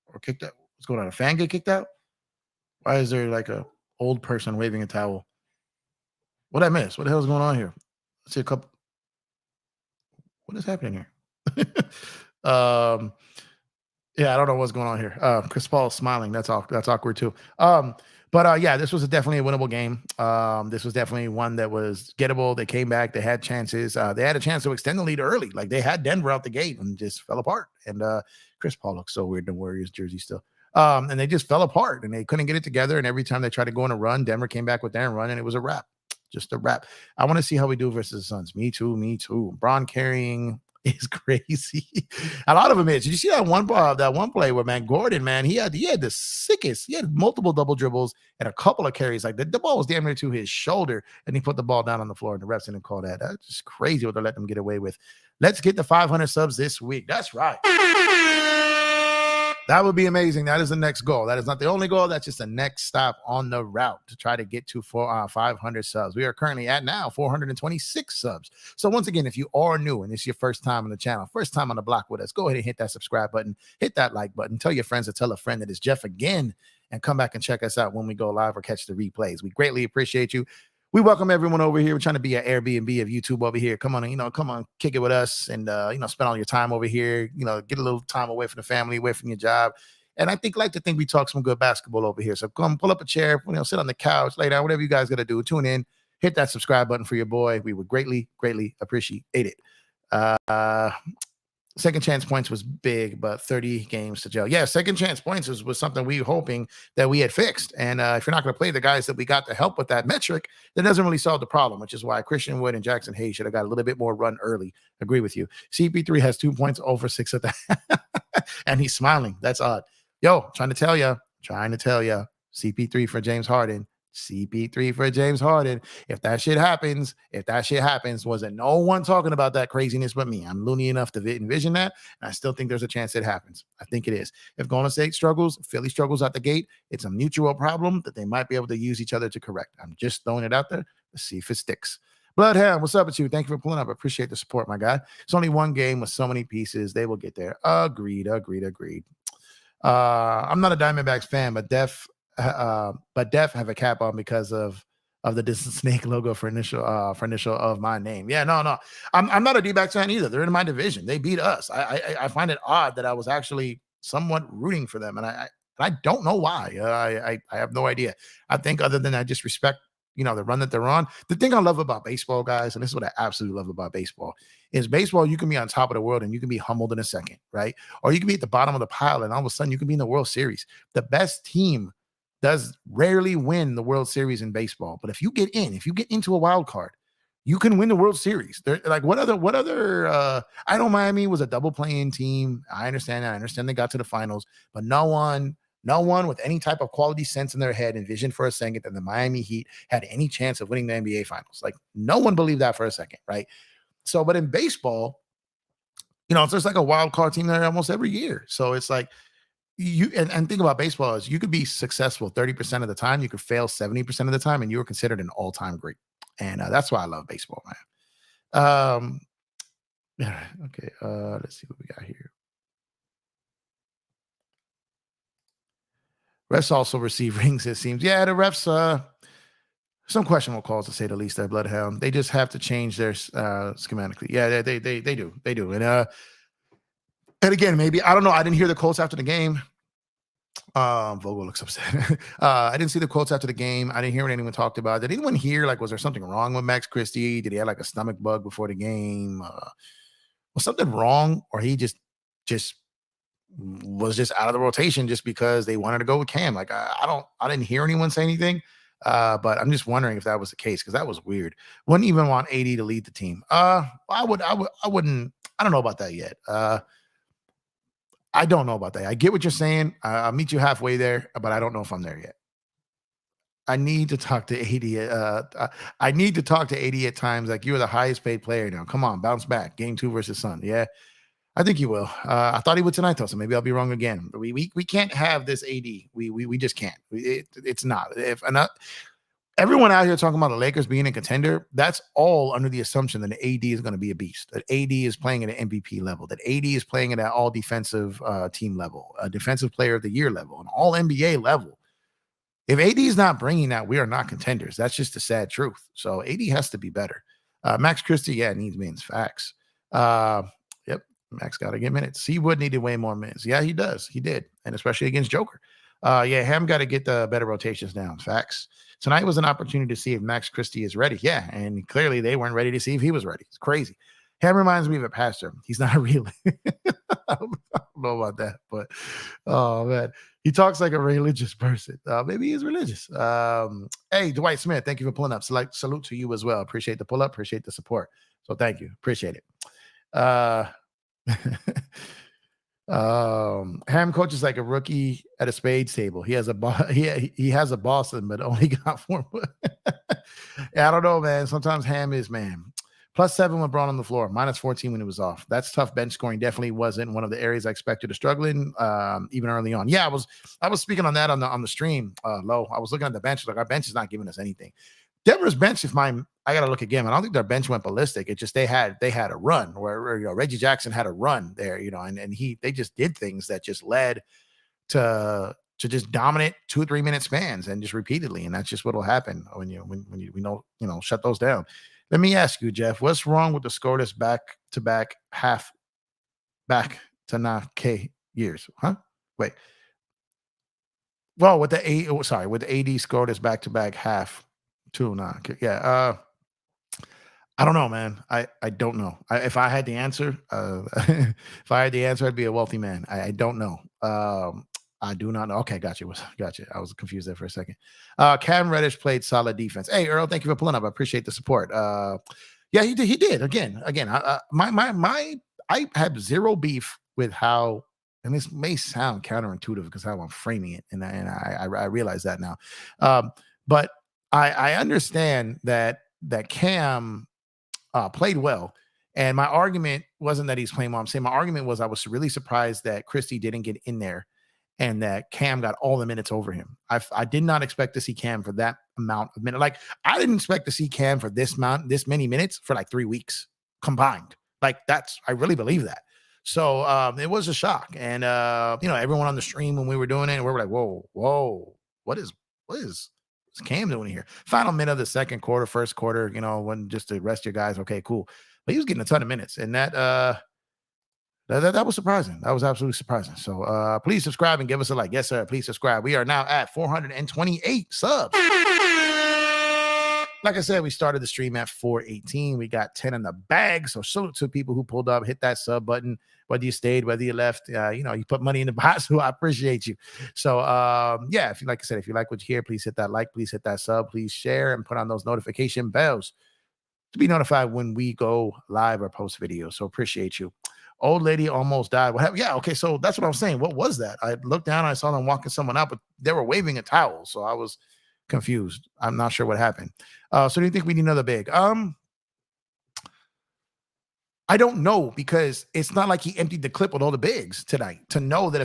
Or kicked out? What's going on? A fan get kicked out? Why is there like a old person waving a towel? What did I miss? What the hell is going on here? Let's see a couple. What is happening here? Yeah, I don't know what's going on here. Chris Paul smiling. That's awkward too. Yeah, this was definitely a winnable game. This was definitely one that was gettable. They came back. They had chances. They had a chance to extend the lead early. Like they had Denver out the gate and just fell apart. And Chris Paul looks so weird in the Warriors jersey still. And they just fell apart and they couldn't get it together. And every time they tried to go on a run, Denver came back with their run and it was a wrap. Just a wrap. I want to see how we do versus the Suns. Me too. Bron carrying is crazy. A lot of them is. Did you see that one play where Gordon, man, he had the sickest. He had multiple double dribbles and a couple of carries. Like the ball was damn near to his shoulder, and he put the ball down on the floor, and the refs didn't call that. That's just crazy what they let them get away with. Let's get the 500 subs this week. That's right. That would be amazing. That is the next goal. That is not the only goal. That's just the next stop on the route to try to get to 500 subs. We are currently at now 426 subs. So once again, if you are new and it's your first time on the channel, first time on the block with us, go ahead and hit that subscribe button, hit that like button, tell your friends to tell a friend that it's Jeff again, and come back and check us out when we go live or catch the replays. We greatly appreciate you. We welcome everyone over here. We're trying to be an Airbnb of YouTube over here. Come on, kick it with us and, spend all your time over here, get a little time away from the family, away from your job. And I like to think we talk some good basketball over here. So come pull up a chair, sit on the couch, lay down, whatever you guys got to do. Tune in, hit that subscribe button for your boy. We would greatly, greatly appreciate it. Second chance points was big, but 30 games to jail. Yeah, second chance points was something we were hoping that we had fixed. And if you're not going to play the guys that we got to help with that metric, that doesn't really solve the problem, which is why Christian Wood and Jackson Hayes should have got a little bit more run early. Agree with you. CP3 has 2 points over 6 of that. And he's smiling. That's odd. Yo, trying to tell you, CP3 for James Harden. CP3 for James Harden. If that shit happens, wasn't no one talking about that craziness but me. I'm loony enough to envision that, and I still think there's a chance it happens. I think it is. If Golden State struggles, Philly struggles out the gate, it's a mutual problem that they might be able to use each other to correct. I'm just throwing it out there. Let's see if it sticks. Bloodhound, what's up with you? Thank you for pulling up. I appreciate the support, my guy. It's only one game with so many pieces. They will get there. Agreed. I'm not a Diamondbacks fan, but Def have a cap on because of the distant snake logo for initial of my name. Yeah, no. I'm not a D-backs fan either. They're in my division. They beat us. I find it odd that I was actually somewhat rooting for them, and I don't know why. I have no idea. I think other than I just respect the run that they're on. The thing I love about baseball, guys, and this is what I absolutely love about baseball, is baseball, you can be on top of the world and you can be humbled in a second, right? Or you can be at the bottom of the pile and all of a sudden you can be in the World Series. The best team does rarely win the World Series in baseball. But if you get into a wild card, you can win the World Series. They're like, what other I know Miami was a double playing team. I understand that. I understand they got to the finals, but no one with any type of quality sense in their head envisioned for a second that the Miami Heat had any chance of winning the NBA finals. Like, no one believed that for a second, right? So, but in baseball, it's just like a wild card team there almost every year. So it's like and think about baseball is you could be successful 30% of the time, you could fail 70% of the time, and you were considered an all-time great. And that's why I love baseball, man. Yeah, okay. Let's see what we got here. Refs also receive rings, it seems. Yeah, the refs, some questionable calls to say the least at Bloodhound. They just have to change their schematically. Yeah, they do. They do. And again, maybe I don't know. I didn't hear the quotes after the game. Vogel looks upset. I didn't see the quotes after the game. I didn't hear what anyone talked about. Did anyone hear, like, was there something wrong with Max Christie? Did he have like a stomach bug before the game? Was something wrong, or he just was just out of the rotation just because they wanted to go with Cam? Like, I didn't hear anyone say anything. But I'm just wondering if that was the case, because that was weird. Wouldn't even want AD to lead the team. I wouldn't. I don't know about that yet. I don't know about that. I get what you're saying. I'll meet you halfway there, but I don't know if I'm there yet. I need to talk to AD. I need to talk to AD at times. Like, you're the highest paid player now. Come on, bounce back. Game 2 versus Sun. Yeah, I think he will. I thought he would tonight, though, so maybe I'll be wrong again. We can't have this AD. We just can't. It's not. If not, everyone out here talking about the Lakers being a contender, that's all under the assumption that AD is going to be a beast, that AD is playing at an MVP level, that AD is playing at an all defensive team level, a defensive player of the year level, an all NBA level. If AD is not bringing that, we are not contenders. That's just the sad truth. So AD has to be better. Max Christie, yeah, needs minutes. Facts. Yep, Max got to get minutes. Seawood needed way more minutes. Yeah, he does. He did, and especially against Joker. Yeah, Ham got to get the better rotations down. Facts. Tonight was an opportunity to see if Max Christie is ready. Yeah, and clearly they weren't ready to see if he was ready. It's crazy. Ham reminds me of a pastor. He's not a real. I don't know about that, but oh man, he talks like a religious person. Maybe he's religious. Hey, Dwight Smith, thank you for pulling up. Salute to you as well. Appreciate the pull up. Appreciate the support. So thank you. Appreciate it. Ham coach is like a rookie at a spades table. He has a he has a Boston, but only got 4. Yeah, I don't know, man. Sometimes Ham is, man. +7 when Braun on the floor, -14 when it was off. That's tough bench scoring. Definitely wasn't one of the areas I expected to struggle in, even early on. Yeah, I was speaking on that on the stream. Low. I was looking at the bench, like, our bench is not giving us anything. Denver's bench, I gotta look again. I don't think their bench went ballistic. It just they had a run where Reggie Jackson had a run there, and they just did things that just led to just dominant 2 or 3 minute spans and just repeatedly, and that's just what'll happen when shut those down. Let me ask you, Jeff, what's wrong with the scoreless back-to-back half back to not K years? Huh? Wait. Well, with the AD scoreless back-to-back half to not. Yeah. I don't know, man. I don't know. If I had the answer, I'd be a wealthy man. I don't know. I do not know. Okay, gotcha. I was confused there for a second. Cam Reddish played solid defense. Hey, Earl, thank you for pulling up. I appreciate the support. Yeah, he did. He did. Again. I have zero beef with how, and this may sound counterintuitive because how I'm framing it, and I realize that now. But I understand that Cam played well. And my argument wasn't that he's playing well. I'm saying my argument was I was really surprised that Christie didn't get in there and that Cam got all the minutes over him. I did not expect to see Cam for that amount of minutes. Like, I didn't expect to see Cam for this many minutes for like 3 weeks combined. Like, I really believe that. So it was a shock. And everyone on the stream when we were doing it, we were like, whoa, what is Cam doing here? Final minute of the second quarter, first quarter, when just to rest your guys. Okay, cool. But he was getting a ton of minutes, and that was surprising. That was absolutely surprising. So please subscribe and give us a like. Yes, sir. Please subscribe. We are now at 428 subs. Like I said, we started the stream at 418. We got 10 in the bag. So salute to people who pulled up, hit that sub button, whether you stayed, whether you left. You put money in the pot, so I appreciate you. So yeah, if you like what you hear, please hit that like, please hit that sub, please share and put on those notification bells. to be notified when we go live or post video. So appreciate you. Old lady almost died. What happened? Yeah, okay. So that's what I was saying. What was that? I looked down, I saw them walking someone out, but they were waving a towel. So I was confused. I'm not sure what happened. So do you think we need another big? I don't know, because it's not like he emptied the clip with all the bigs tonight to know that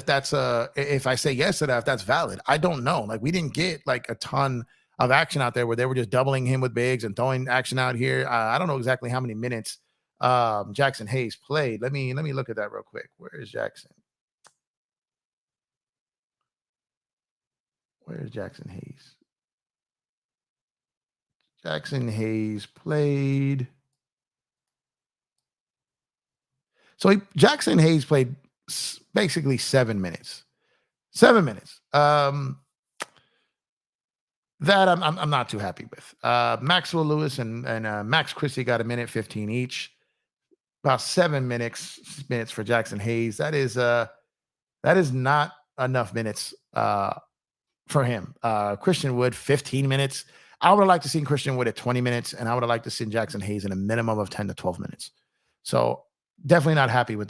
if I say yes to that, if that's valid. I don't know. Like, we didn't get like a ton of action out there where they were just doubling him with bigs and throwing action out here. I don't know exactly how many minutes Jackson Hayes played. Let me look at that real quick. Where is Jackson? Where is Jackson Hayes? Jackson Hayes played. So Jackson Hayes played basically 7 minutes. 7 minutes. That I'm not too happy with. Maxwell Lewis and Max Christie got 1:15 each. About 7 minutes for Jackson Hayes. That is not enough minutes for him. Christian Wood 15 minutes. I would have liked to see Christian Wood at 20 minutes, and I would have liked to see Jackson Hayes in a minimum of 10 to 12 minutes. So definitely not happy with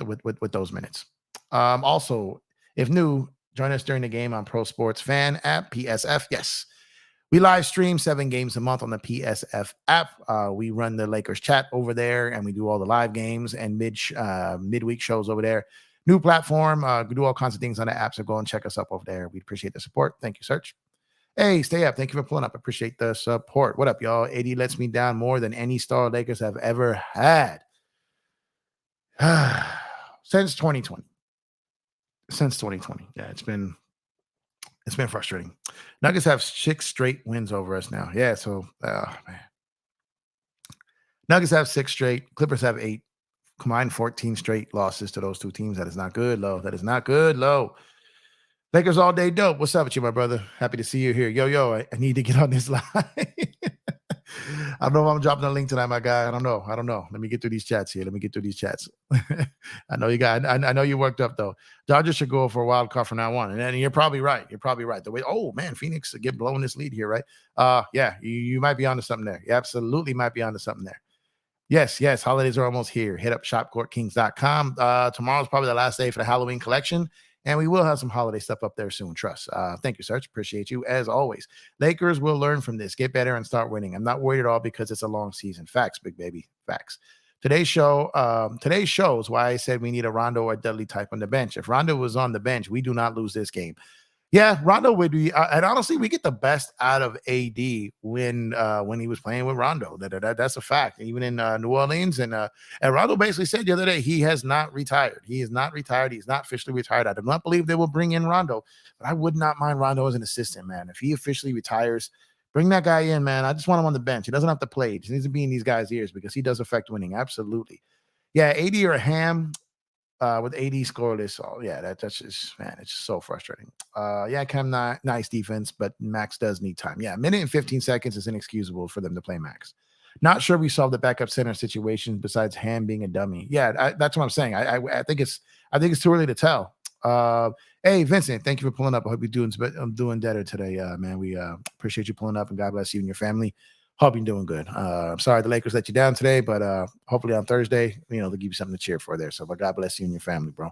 those minutes. Also, if new, join us during the game on Pro Sports Fan app, PSF. Yes. We live stream 7 games a month on the PSF app. We run the Lakers chat over there, and we do all the live games and midweek shows over there. New platform. We do all kinds of things on the app, so go and check us up over there. We appreciate the support. Thank you, Search. Hey, stay up. Thank you for pulling up. Appreciate the support. What up, y'all? AD lets me down more than any star Lakers have ever had. Since 2020. Yeah, it's been frustrating. Nuggets have 6 straight wins over us now. Yeah, so man. Nuggets have 6 straight. Clippers have 8. Combined 14 straight losses to those two teams. That is not good, Low. That is not good, Low. Lakers all day dope. What's up with you, my brother? Happy to see you here. Yo, I need to get on this line. I don't know if I'm dropping a link tonight, my guy. I don't know. Let me get through these chats here. I know you got. I know you worked up though. Dodgers should go for a wild card from now on, and you're probably right. The way. Oh man, Phoenix get blowing this lead here, right? Yeah, you might be onto something there. You absolutely might be onto something there. Yes. Holidays are almost here. Hit up shopcourtkings.com. Tomorrow's probably the last day for the Halloween collection. And we will have some holiday stuff up there soon. Trust. Thank you, Serge. Appreciate you as always. Lakers will learn from this, get better, and start winning. I'm not worried at all because it's a long season. Facts, big baby. Facts. Today's show is why I said we need a Rondo or Dudley type on the bench. If Rondo was on the bench, we do not lose this game. Yeah, Rondo would be, and honestly, we get the best out of AD when he was playing with Rondo. That's a fact. Even in New Orleans, and Rondo basically said the other day he has not retired. He is not retired. He's not officially retired. I do not believe they will bring in Rondo, but I would not mind Rondo as an assistant, man. If he officially retires, bring that guy in, man. I just want him on the bench. He doesn't have to play. He needs to be in these guys' ears because he does affect winning. Absolutely. Yeah, AD or a Ham. With AD scoreless, that's just, man, it's just so frustrating. Cam, nice defense, but Max does need time. Yeah, 1:15 is inexcusable for them to play Max. Not sure we solved the backup center situation besides Ham being a dummy. Yeah, that's what I'm saying. I think it's too early to tell. Hey, Vincent, thank you for pulling up. I hope I'm doing better today, man. We appreciate you pulling up, and God bless you and your family. Hope you're doing good. I'm sorry the Lakers let you down today, but hopefully on Thursday, they'll give you something to cheer for there. So, but God bless you and your family, bro.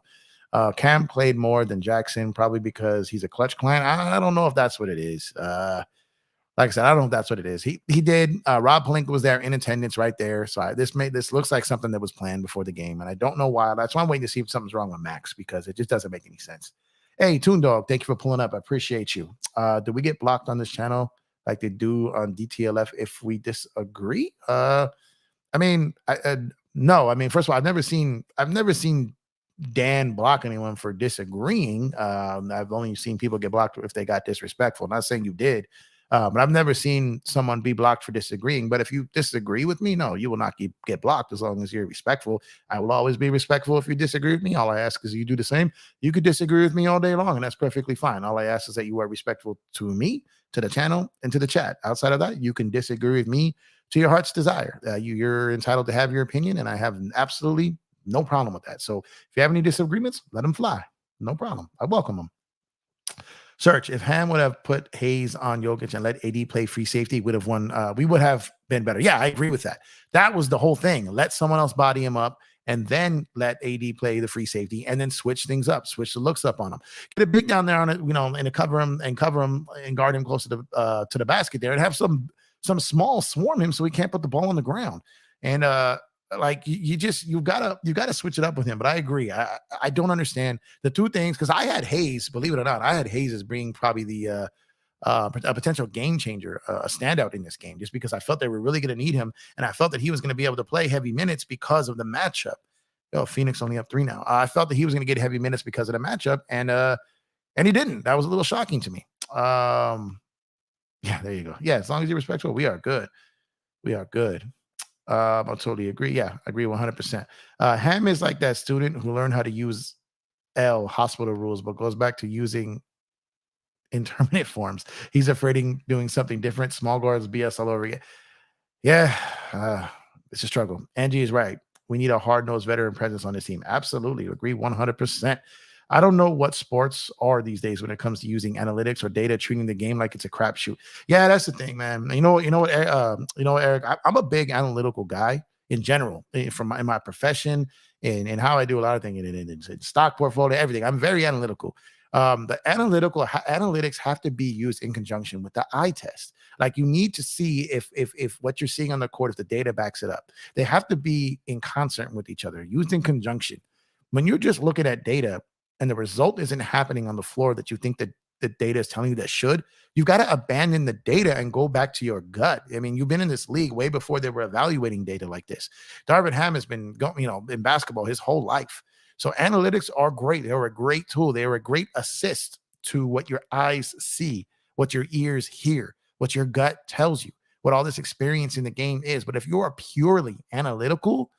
Cam played more than Jackson, probably because he's a clutch client. I don't know if that's what it is. Like I said, I don't know if that's what it is. He did. Rob Pelinka was there in attendance right there. So this looks like something that was planned before the game, and I don't know why. That's why I'm waiting to see if something's wrong with Max, because it just doesn't make any sense. Hey, Toon Dog, thank you for pulling up. I appreciate you. Do we get blocked on this channel like they do on DTLF if we disagree? No. I mean, first of all, I've never seen Dan block anyone for disagreeing. I've only seen people get blocked if they got disrespectful. Not saying you did, but I've never seen someone be blocked for disagreeing. But if you disagree with me, no, you will not get blocked as long as you're respectful. I will always be respectful if you disagree with me. All I ask is you do the same. You could disagree with me all day long, and that's perfectly fine. All I ask is that you are respectful to me, to the channel, and to the chat. Outside of that, you can disagree with me to your heart's desire. You're entitled to have your opinion, and I have absolutely no problem with that. So if you have any disagreements, let them fly. No problem. I welcome them. Search, if Ham would have put Hayes on Jokic and let AD play free safety, would have won. We would have been better. Yeah, I agree with that. That was the whole thing. Let someone else body him up and then let AD play the free safety and then switch things up, switch the looks up on him. Get a big down there on it, and cover him and guard him closer to the basket there and have some small swarm him so he can't put the ball on the ground. And like you gotta switch it up with him. But I agree. I don't understand the two things because I had Hayes, believe it or not, I had Hayes as being probably the a potential game changer, a standout in this game, just because I felt they were really going to need him, and I felt that he was going to be able to play heavy minutes because of the matchup. Oh, Phoenix only up 3 now. I felt that he was going to get heavy minutes because of the matchup, and he didn't. That was a little shocking to me. Yeah, there you go. Yeah, as long as you're respectful, we are good. We are good. I totally agree. Yeah, I agree 100%. Ham is like that student who learned how to use hospital rules, but goes back to using interminate forms. He's afraid of doing something different. Small guards, BS all over again. Yeah, it's a struggle. Angie is right. We need a hard-nosed veteran presence on this team. Absolutely. Agree 100%. I don't know what sports are these days when it comes to using analytics or data, treating the game like it's a crapshoot. Yeah, that's the thing, man. You know what, Eric. I'm a big analytical guy in general, in my profession and how I do a lot of things in stock portfolio, everything. I'm very analytical. The analytics have to be used in conjunction with the eye test. Like you need to see if what you're seeing on the court, if the data backs it up. They have to be in concert with each other, used in conjunction. When you're just looking at data and the result isn't happening on the floor that you think that the data is telling you that should, you've got to abandon the data and go back to your gut. I mean, you've been in this league way before they were evaluating data like this. Darvin Ham has been going, in basketball his whole life. So analytics are great. They're a great tool. They're a great assist to what your eyes see, what your ears hear, what your gut tells you, what all this experience in the game is. But if you are purely analytical,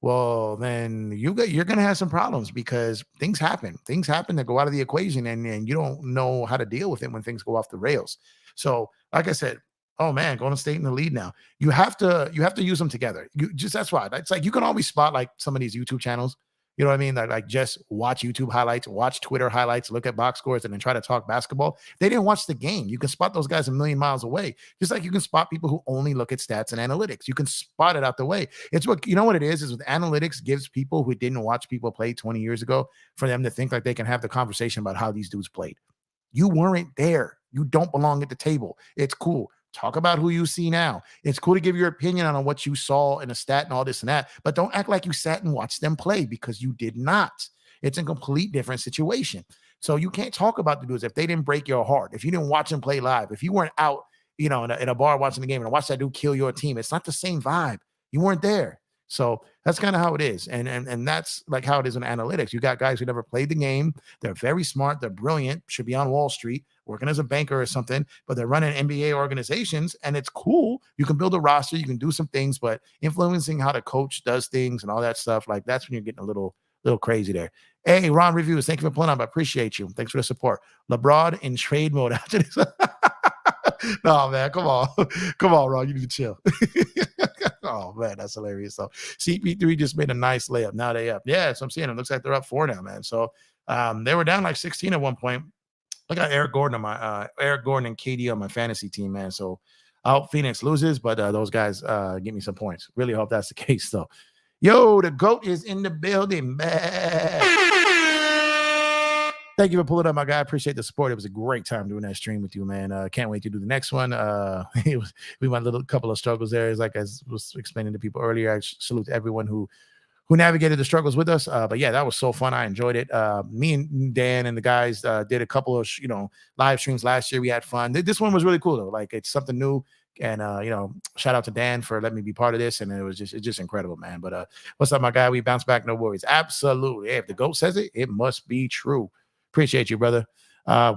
well, then you're going to have some problems because things happen. Things happen that go out of the equation, and you don't know how to deal with it when things go off the rails. So, like I said, oh man, Golden State in the lead now. You have to use them together. That's why. It's like you can always spot like some of these YouTube channels. You know what I mean? Like just watch YouTube highlights, watch Twitter highlights, look at box scores, and then try to talk basketball. They didn't watch the game. You can spot those guys a million miles away. Just like you can spot people who only look at stats and analytics. You can spot it out the way. It's what you know what it is with analytics gives people who didn't watch people play 20 years ago for them to think like they can have the conversation about how these dudes played. You weren't there. You don't belong at the table. It's cool. Talk about who you see now. It's cool to give your opinion on what you saw in a stat and all this and that, but don't act like you sat and watched them play because you did not. It's a complete different situation. So you can't talk about the dudes if they didn't break your heart, if you didn't watch them play live, if you weren't out, in a bar watching the game and watch that dude kill your team. It's not the same vibe. You weren't there. So that's kind of how it is. And that's like how it is in analytics. You got guys who never played the game. They're very smart. They're brilliant, should be on Wall Street, working as a banker or something, but they're running NBA organizations and it's cool. You can build a roster, you can do some things, but influencing how the coach does things and all that stuff, like that's when you're getting a little crazy there. Hey, Ron Reviews, thank you for pulling up. I appreciate you. Thanks for the support. LeBron in trade mode after this. No, man, come on. Come on, Ron. You need to chill. Oh, man, that's hilarious. So CP3 just made a nice layup. Now they up. Yeah, that's what I'm saying. It looks like they're up 4 now, man. So they were down like 16 at one point. I got Eric Gordon and KD on my fantasy team, man. So I hope Phoenix loses, but those guys give me some points. Really hope that's the case, though. Yo, the GOAT is in the building, man. Thank you for pulling up, my guy. I appreciate the support. It was a great time doing that stream with you, man. Can't wait to do the next one. We went a couple of struggles there. It's like I was explaining to people earlier. I salute everyone who navigated the struggles with us. But yeah, that was so fun. I enjoyed it. Me and Dan and the guys did a couple of live streams last year. We had fun. This one was really cool though. Like it's something new. And shout out to Dan for letting me be part of this. And it's just incredible, man. But what's up, my guy? We bounce back, no worries. Absolutely. Hey, if the GOAT says it, it must be true. Appreciate you, brother.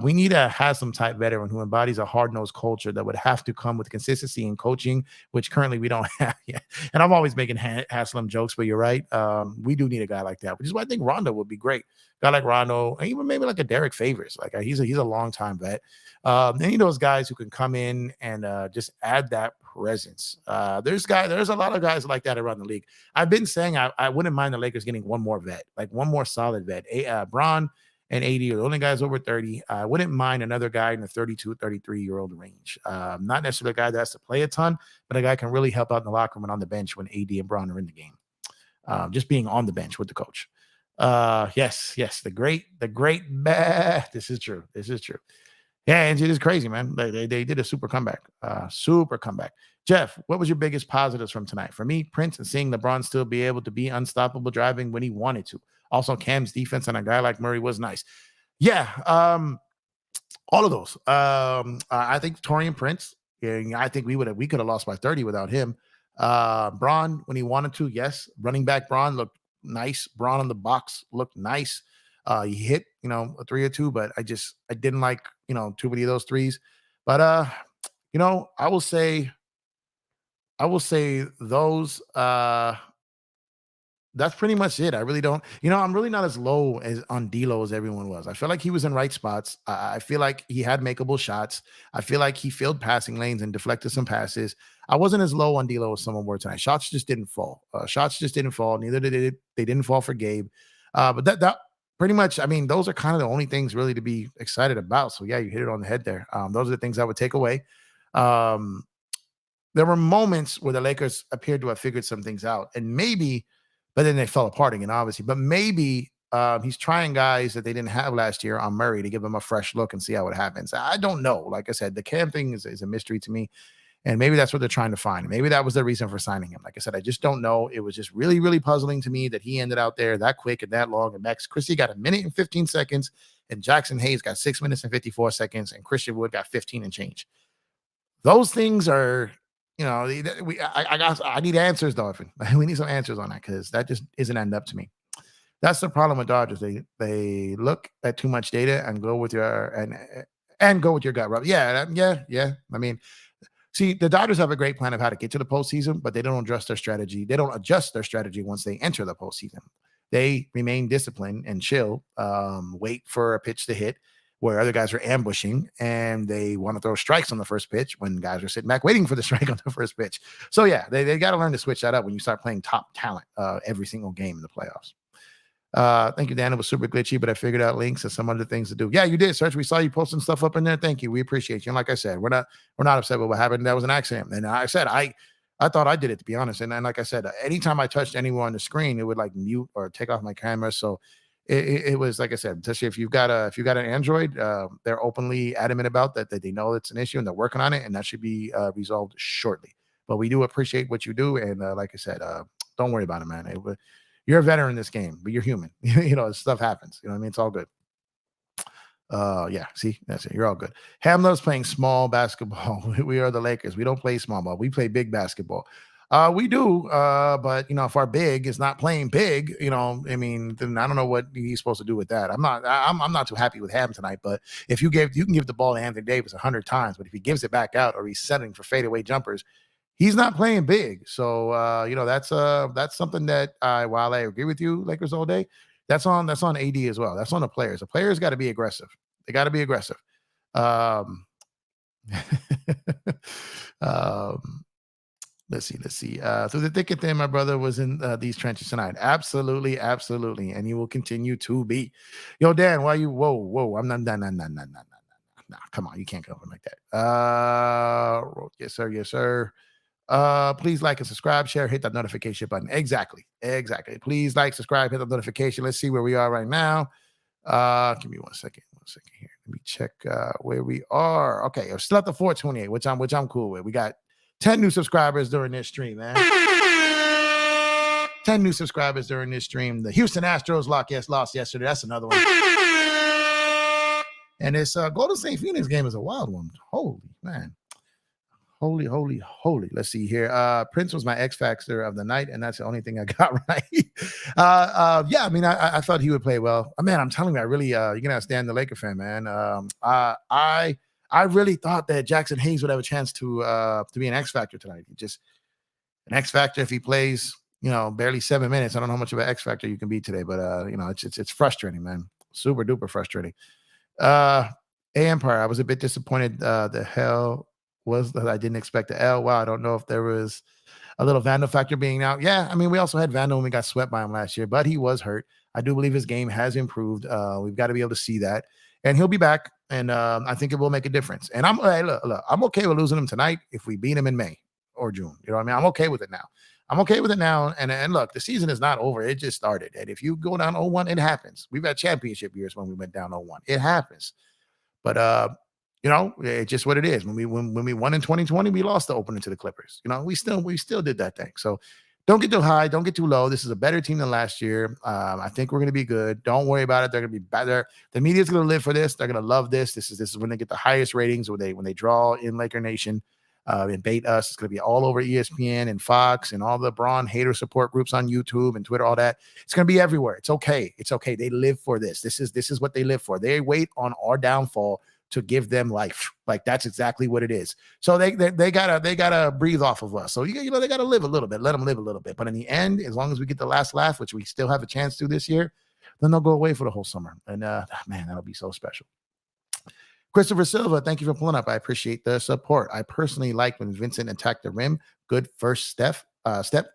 We need a Haslam type veteran who embodies a hard-nosed culture that would have to come with consistency in coaching, which currently we don't have yet. And I'm always making Haslam jokes, but you're right. We do need a guy like that, which is why I think Rondo would be great. A guy like Rondo, and even maybe like a Derek Favors. Like he's a long-time vet. Any of those guys who can come in and just add that presence. There's a lot of guys like that around the league. I've been saying I wouldn't mind the Lakers getting one more vet, like one more solid vet. Bron and AD are the only guys over 30. I wouldn't mind another guy in the 32, 33-year-old range. Not necessarily a guy that has to play a ton, but a guy can really help out in the locker room and on the bench when AD and Bron are in the game. Just being on the bench with the coach. Yes, the great, this is true. This is true. Yeah, and it is crazy, man. They did a super comeback. Super comeback. Jeff, what was your biggest positives from tonight? For me, Prince and seeing LeBron still be able to be unstoppable driving when he wanted to. Also, Cam's defense on a guy like Murray was nice. Yeah, all of those. I think Torian Prince. Yeah, I think we could have lost by 30 without him. Braun when he wanted to, yes. Running back Braun looked nice. Braun on the box looked nice. He hit, a 3 or 2, but I didn't like, too many of those threes. But I will say those that's pretty much it. I really don't, I'm really not as low as on D'Lo as everyone was. I feel like he was in right spots. I feel like he had makeable shots. I feel like he filled passing lanes and deflected some passes. I wasn't as low on D'Lo as someone were tonight. Shots just didn't fall. Neither did it. They didn't fall for Gabe. But that pretty much, I mean, those are kind of the only things really to be excited about. So yeah, you hit it on the head there. Those are the things I would take away. There were moments where the Lakers appeared to have figured some things out, and maybe, but then they fell apart again, obviously. But maybe he's trying guys that they didn't have last year on Murray to give him a fresh look and see how it happens. I don't know. Like I said, the Cam thing is a mystery to me. And maybe that's what they're trying to find. Maybe that was the reason for signing him. Like I said, I just don't know. It was just really, really puzzling to me that he ended out there that quick and that long. And Max Christie got 1 minute and 15 seconds. And Jackson Hayes got 6 minutes and 54 seconds. And Christian Wood got 15 and change. Those things are, I need answers, Darvin. We need some answers on that because that just isn't ending up to me. That's the problem with Dodgers. They look at too much data and go with your and go with your gut rub. Yeah. I mean, see, the Dodgers have a great plan of how to get to the postseason, but they don't adjust their strategy. They don't adjust their strategy once they enter the postseason. They remain disciplined and chill, wait for a pitch to hit where other guys are ambushing, and they want to throw strikes on the first pitch when guys are sitting back waiting for the strike on the first pitch. So yeah, they got to learn to switch that up when you start playing top talent every single game in the playoffs. Thank you, Dan. It was super glitchy, but I figured out links and some other things to do. Yeah, you did, Serge. We saw you posting stuff up in there. Thank you. We appreciate you. And like I said, we're not upset with what happened. That was an accident. And I said I thought I did it, to be honest. And like I said, anytime I touched anyone on the screen, it would like mute or take off my camera. So it was, like I said, especially if you've got an Android, they're openly adamant about that they know it's an issue and they're working on it, and that should be resolved shortly. But we do appreciate what you do, and like I said, don't worry about it, man. You're a veteran in this game, but you're human. Stuff happens. You know what I mean? It's all good. Yeah, see, that's it. You're all good. Hamler's playing small basketball. We are the Lakers. We don't play small ball. We play big basketball. We do, but if our big is not playing big, I mean, then I don't know what he's supposed to do with that. I'm not too happy with Ham tonight. But if you can give the ball to Anthony Davis 100 times, but if he gives it back out or he's setting for fadeaway jumpers, he's not playing big. So that's something that while I agree with you, Lakers all day, that's on AD as well. That's on the players. The players got to be aggressive. They got to be aggressive. Let's see. Through the thick and thin, my brother was in these trenches tonight. Absolutely. And he will continue to be. Yo, Dan, why you? Whoa. I'm not. Nah, come on. You can't come over like that. Yes, sir. Please like and subscribe, share, hit that notification button. Exactly. Please like, subscribe, hit the notification. Let's see where we are right now. Give me one second here. Let me check where we are. Okay, we're still at the 428, which I'm cool with. We got 10 new subscribers during this stream, man. 10 new subscribers during this stream. The Houston Astros lost yesterday. That's another one. And this Golden State Phoenix game is a wild one. Holy man. Holy. Let's see here. Prince was my X factor of the night, and that's the only thing I got right. Yeah, I mean, I thought he would play well. Man, I'm telling you, I really, you're gonna stand the Laker fan, man. I really thought that Jackson Hayes would have a chance to be an X factor tonight. Just an X factor if he plays, barely 7 minutes. I don't know how much of an X factor you can be today, but it's frustrating, man. Super duper frustrating. Empire, I was a bit disappointed. The hell was that I didn't expect the L. Wow, I don't know if there was a little Vandal factor being out. Yeah, I mean, we also had Vandal when we got swept by him last year, but he was hurt. I do believe his game has improved. We've got to be able to see that. And he'll be back. And I think it will make a difference. And hey, look, I'm okay with losing him tonight if we beat him in May or June. You know what I mean? I'm okay with it now. I'm okay with it now. And look, the season is not over. It just started. And if you go down 0-1, it happens. We've had championship years when we went down 0-1. It happens. But it's just what it is. When we won in 2020, we lost the opener to the Clippers. We still did that thing. So don't get too high, don't get too low. This is a better team than last year. I think we're going to be good. Don't worry about it. They're going to be better. The media's going to live for this. They're going to love this. This is when they get the highest ratings, when they draw in Laker Nation and bait us. It's going to be all over ESPN and Fox and all the Braun hater support groups on YouTube and Twitter, all that. It's going to be everywhere. It's okay. It's okay. They live for this. This is what they live for. They wait on our downfall to give them life. Like, that's exactly what it is. So they gotta breathe off of us. So they gotta live a little bit. Let them live a little bit. But in the end, as long as we get the last laugh, which we still have a chance to this year, then they'll go away for the whole summer. And man, that'll be so special. Christopher Silva, thank you for pulling up. I appreciate the support. I personally like when Vincent attacked the rim. Good first step,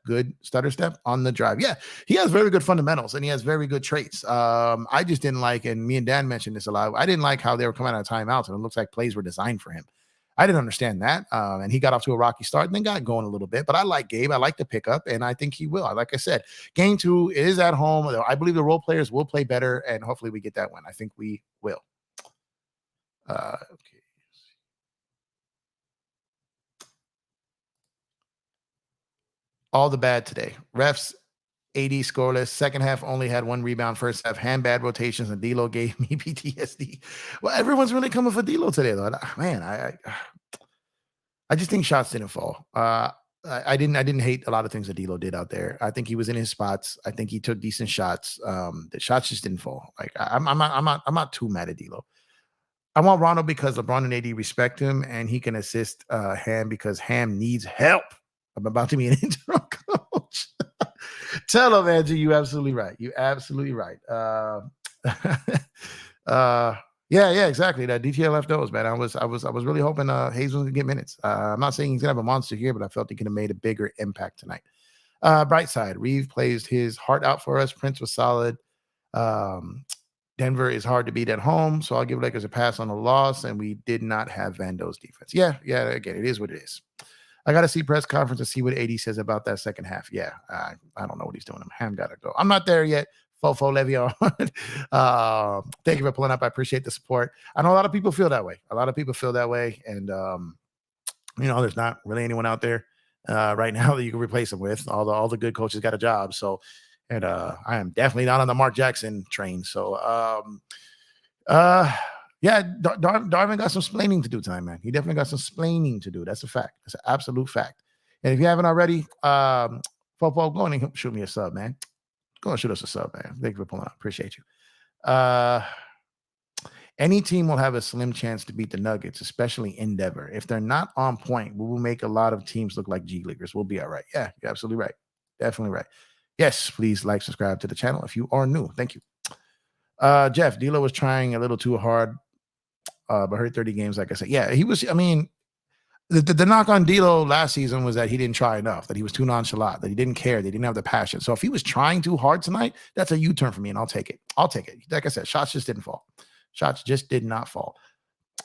good stutter step on the drive. Yeah, he has very good fundamentals and he has very good traits. I just didn't like, and me and Dan mentioned this a lot, I didn't like how they were coming out of timeouts and it looks like plays were designed for him. I didn't understand that. And he got off to a rocky start and then got going a little bit. But I like Gabe. I like the pickup, and I think he will. Like I said, game 2 is at home. I believe the role players will play better, and hopefully we get that win. I think we will. Okay. All the bad today. Refs, AD scoreless. Second half only had 1 rebound. First half, hand bad rotations, and D'Lo gave me PTSD. Well, everyone's really coming for D'Lo today, though. Man, I just think shots didn't fall. I didn't hate a lot of things that D'Lo did out there. I think he was in his spots. I think he took decent shots. The shots just didn't fall. Like I'm not too mad at D'Lo. I want Rondo because LeBron and AD respect him, and he can assist Ham because Ham needs help. I'm about to be an interim coach. Tell him, Andrew, you absolutely right. You absolutely right. Yeah, exactly. That DTLF those, man. I was really hoping Hayes was gonna get minutes. I'm not saying he's gonna have a monster here, but I felt he could have made a bigger impact tonight. Bright side, Reeve plays his heart out for us. Prince was solid. Denver is hard to beat at home, so I'll give Lakers a pass on the loss, and we did not have Vando's defense. Yeah, again, it is what it is. I got to see press conference to see what AD says about that second half. Yeah, I don't know what he's doing. Ham got to go. I'm not there yet. Fofo Le'Veon. Thank you for pulling up. I appreciate the support. I know a lot of people feel that way. And, there's not really anyone out there right now that you can replace him with. All the good coaches got a job. So, and I am definitely not on the Mark Jackson train. So, Darvin got some splaining to do tonight, man. He definitely got some splaining to do. That's a fact. That's an absolute fact. And if you haven't already, Fofo, go on and shoot me a sub, man. Go and shoot us a sub, man. Thank you for pulling up. Appreciate you. Any team will have a slim chance to beat the Nuggets, especially Endeavor. If they're not on point, we will make a lot of teams look like G Leaguers. We'll be all right. Yeah, you're absolutely right. Definitely right. Yes, please like, subscribe to the channel if you are new. Thank you. Jeff, D'Lo was trying a little too hard, but hurt 30 games, like I said. Yeah, he was. I mean, the knock on D'Lo last season was that he didn't try enough, that he was too nonchalant, that he didn't care, that he didn't have the passion. So if he was trying too hard tonight, that's a U-turn for me, and I'll take it. Like I said, shots just didn't fall. Shots just did not fall.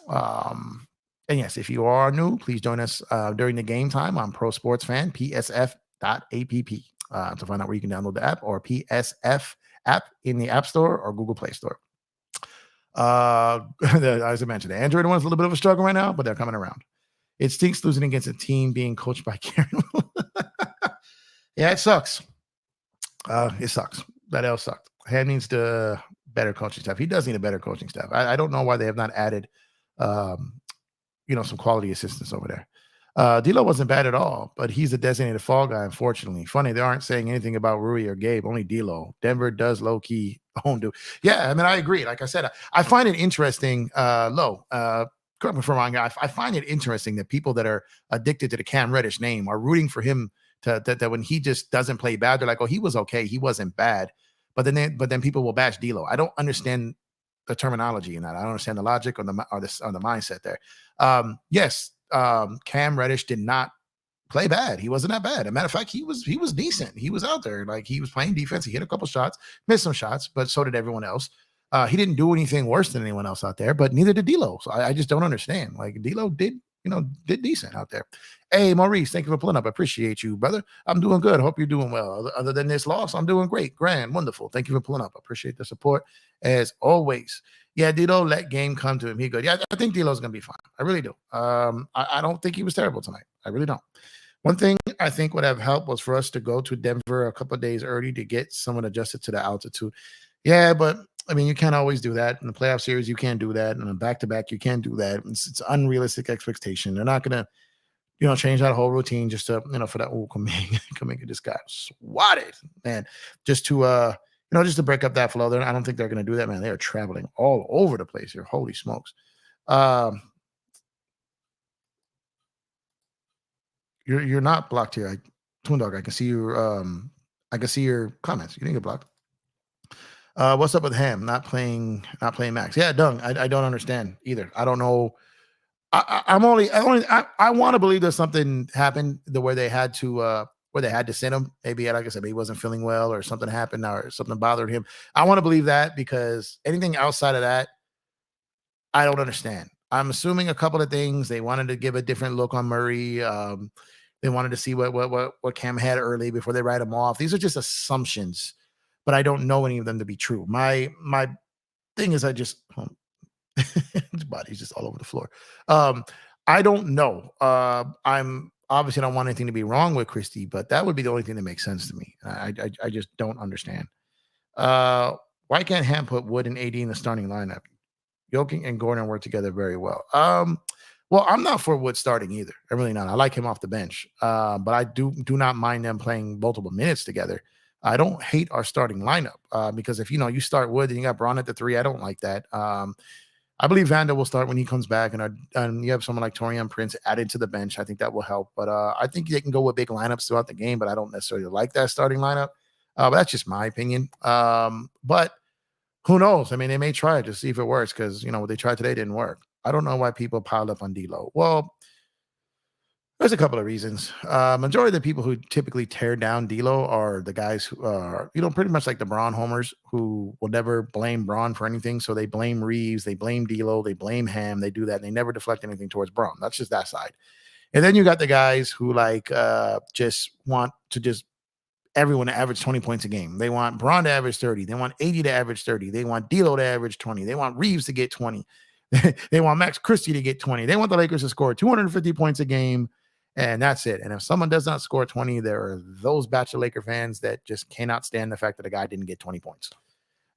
And yes, if you are new, please join us during the game time on Pro Sports Fan, psf.app, to find out where you can download the app, or PSF app in the App Store or Google Play Store. As I mentioned, the Android one's a little bit of a struggle right now, but they're coming around. It stinks losing against a team being coached by Karen. Yeah, it sucks. It sucks. That L sucked. Ham needs to better coaching staff. He does need a better coaching staff. I don't know why they have not added, some quality assistants over there. D'Lo wasn't bad at all, but he's a designated fall guy, unfortunately. Funny, they aren't saying anything about Rui or Gabe, only D'Lo. Denver does low-key own do. Yeah, I mean, I agree. Like I said, I find it interesting, correct me if I'm wrong, I find it interesting that people that are addicted to the Cam Reddish name are rooting for him that when he just doesn't play bad, they're like, oh, he was okay. He wasn't bad. But then people will bash D'Lo. I don't understand the terminology in that. I don't understand the logic or the mindset there. Yes, Cam Reddish did not play bad. He wasn't that bad. As a matter of fact, he was decent. He was out there. Like, he was playing defense. He hit a couple shots, missed some shots, but so did everyone else. He didn't do anything worse than anyone else out there, but neither did D'Lo. So I just don't understand. Like, D'Lo did decent out there. Hey, Maurice, thank you for pulling up. I appreciate you, brother. I'm doing good. Hope you're doing well. Other than this loss, I'm doing great. Grand, wonderful. Thank you for pulling up. I appreciate the support as always. Yeah, D'Lo, let game come to him. He good. Yeah, I think D'Lo's gonna be fine. I really do. I don't think he was terrible tonight. I really don't. One thing I think would have helped was for us to go to Denver a couple of days early to get someone adjusted to the altitude. Yeah, but I mean, you can't always do that. In the playoff series, you can't do that. In a back-to-back, you can't do that. It's unrealistic expectation. They're not going to, change that whole routine just to, for that. Oh, Kuminga just got swatted, man. Just to, just to break up that flow. I don't think they're going to do that, man. They are traveling all over the place here. Holy smokes. You're not blocked here. Toon Dog, I can see your comments. You didn't get blocked. What's up with Ham not playing Max? Yeah, Dung. I don't understand either. I don't know. I want to believe that something happened where they had to send him. Maybe, like I said, maybe he wasn't feeling well or something happened or something bothered him. I want to believe that, because anything outside of that, I don't understand. I'm assuming a couple of things. They wanted to give a different look on Murray. They wanted to see what Cam had early before they write him off. These are just assumptions, but I don't know any of them to be true. My thing is, his body's just all over the floor. I don't know. I'm obviously don't want anything to be wrong with Christie, but that would be the only thing that makes sense to me. I just don't understand. Why can't Ham put Wood and AD in the starting lineup? Jokic and Gordon work together very well. Well, I'm not for Wood starting either. I'm really not. I like him off the bench, but I do not mind them playing multiple minutes together. I don't hate our starting lineup because if you start Wood and you got Braun at the 3, I don't like that. I believe Vanda will start when he comes back, and you have someone like Torian Prince added to the bench. I think that will help. But I think they can go with big lineups throughout the game, but I don't necessarily like that starting lineup. But that's just my opinion. But who knows? I mean, they may try it to see if it works, because what they tried today didn't work. I don't know why people piled up on D'Lo. Well, there's a couple of reasons. Majority of the people who typically tear down D'Lo are the guys who are, pretty much like the Braun homers, who will never blame Braun for anything. So they blame Reeves, they blame D'Lo, they blame Ham, they do that. And they never deflect anything towards Braun. That's just that side. And then you got the guys who just want to just everyone to average 20 points a game. They want Braun to average 30. They want 80 to average 30. They want D'Lo to average 20. They want Reeves to get 20. They want Max Christie to get 20. They want the Lakers to score 250 points a game. And that's it. And if someone does not score 20, there are those batch of Laker fans that just cannot stand the fact that a guy didn't get 20 points.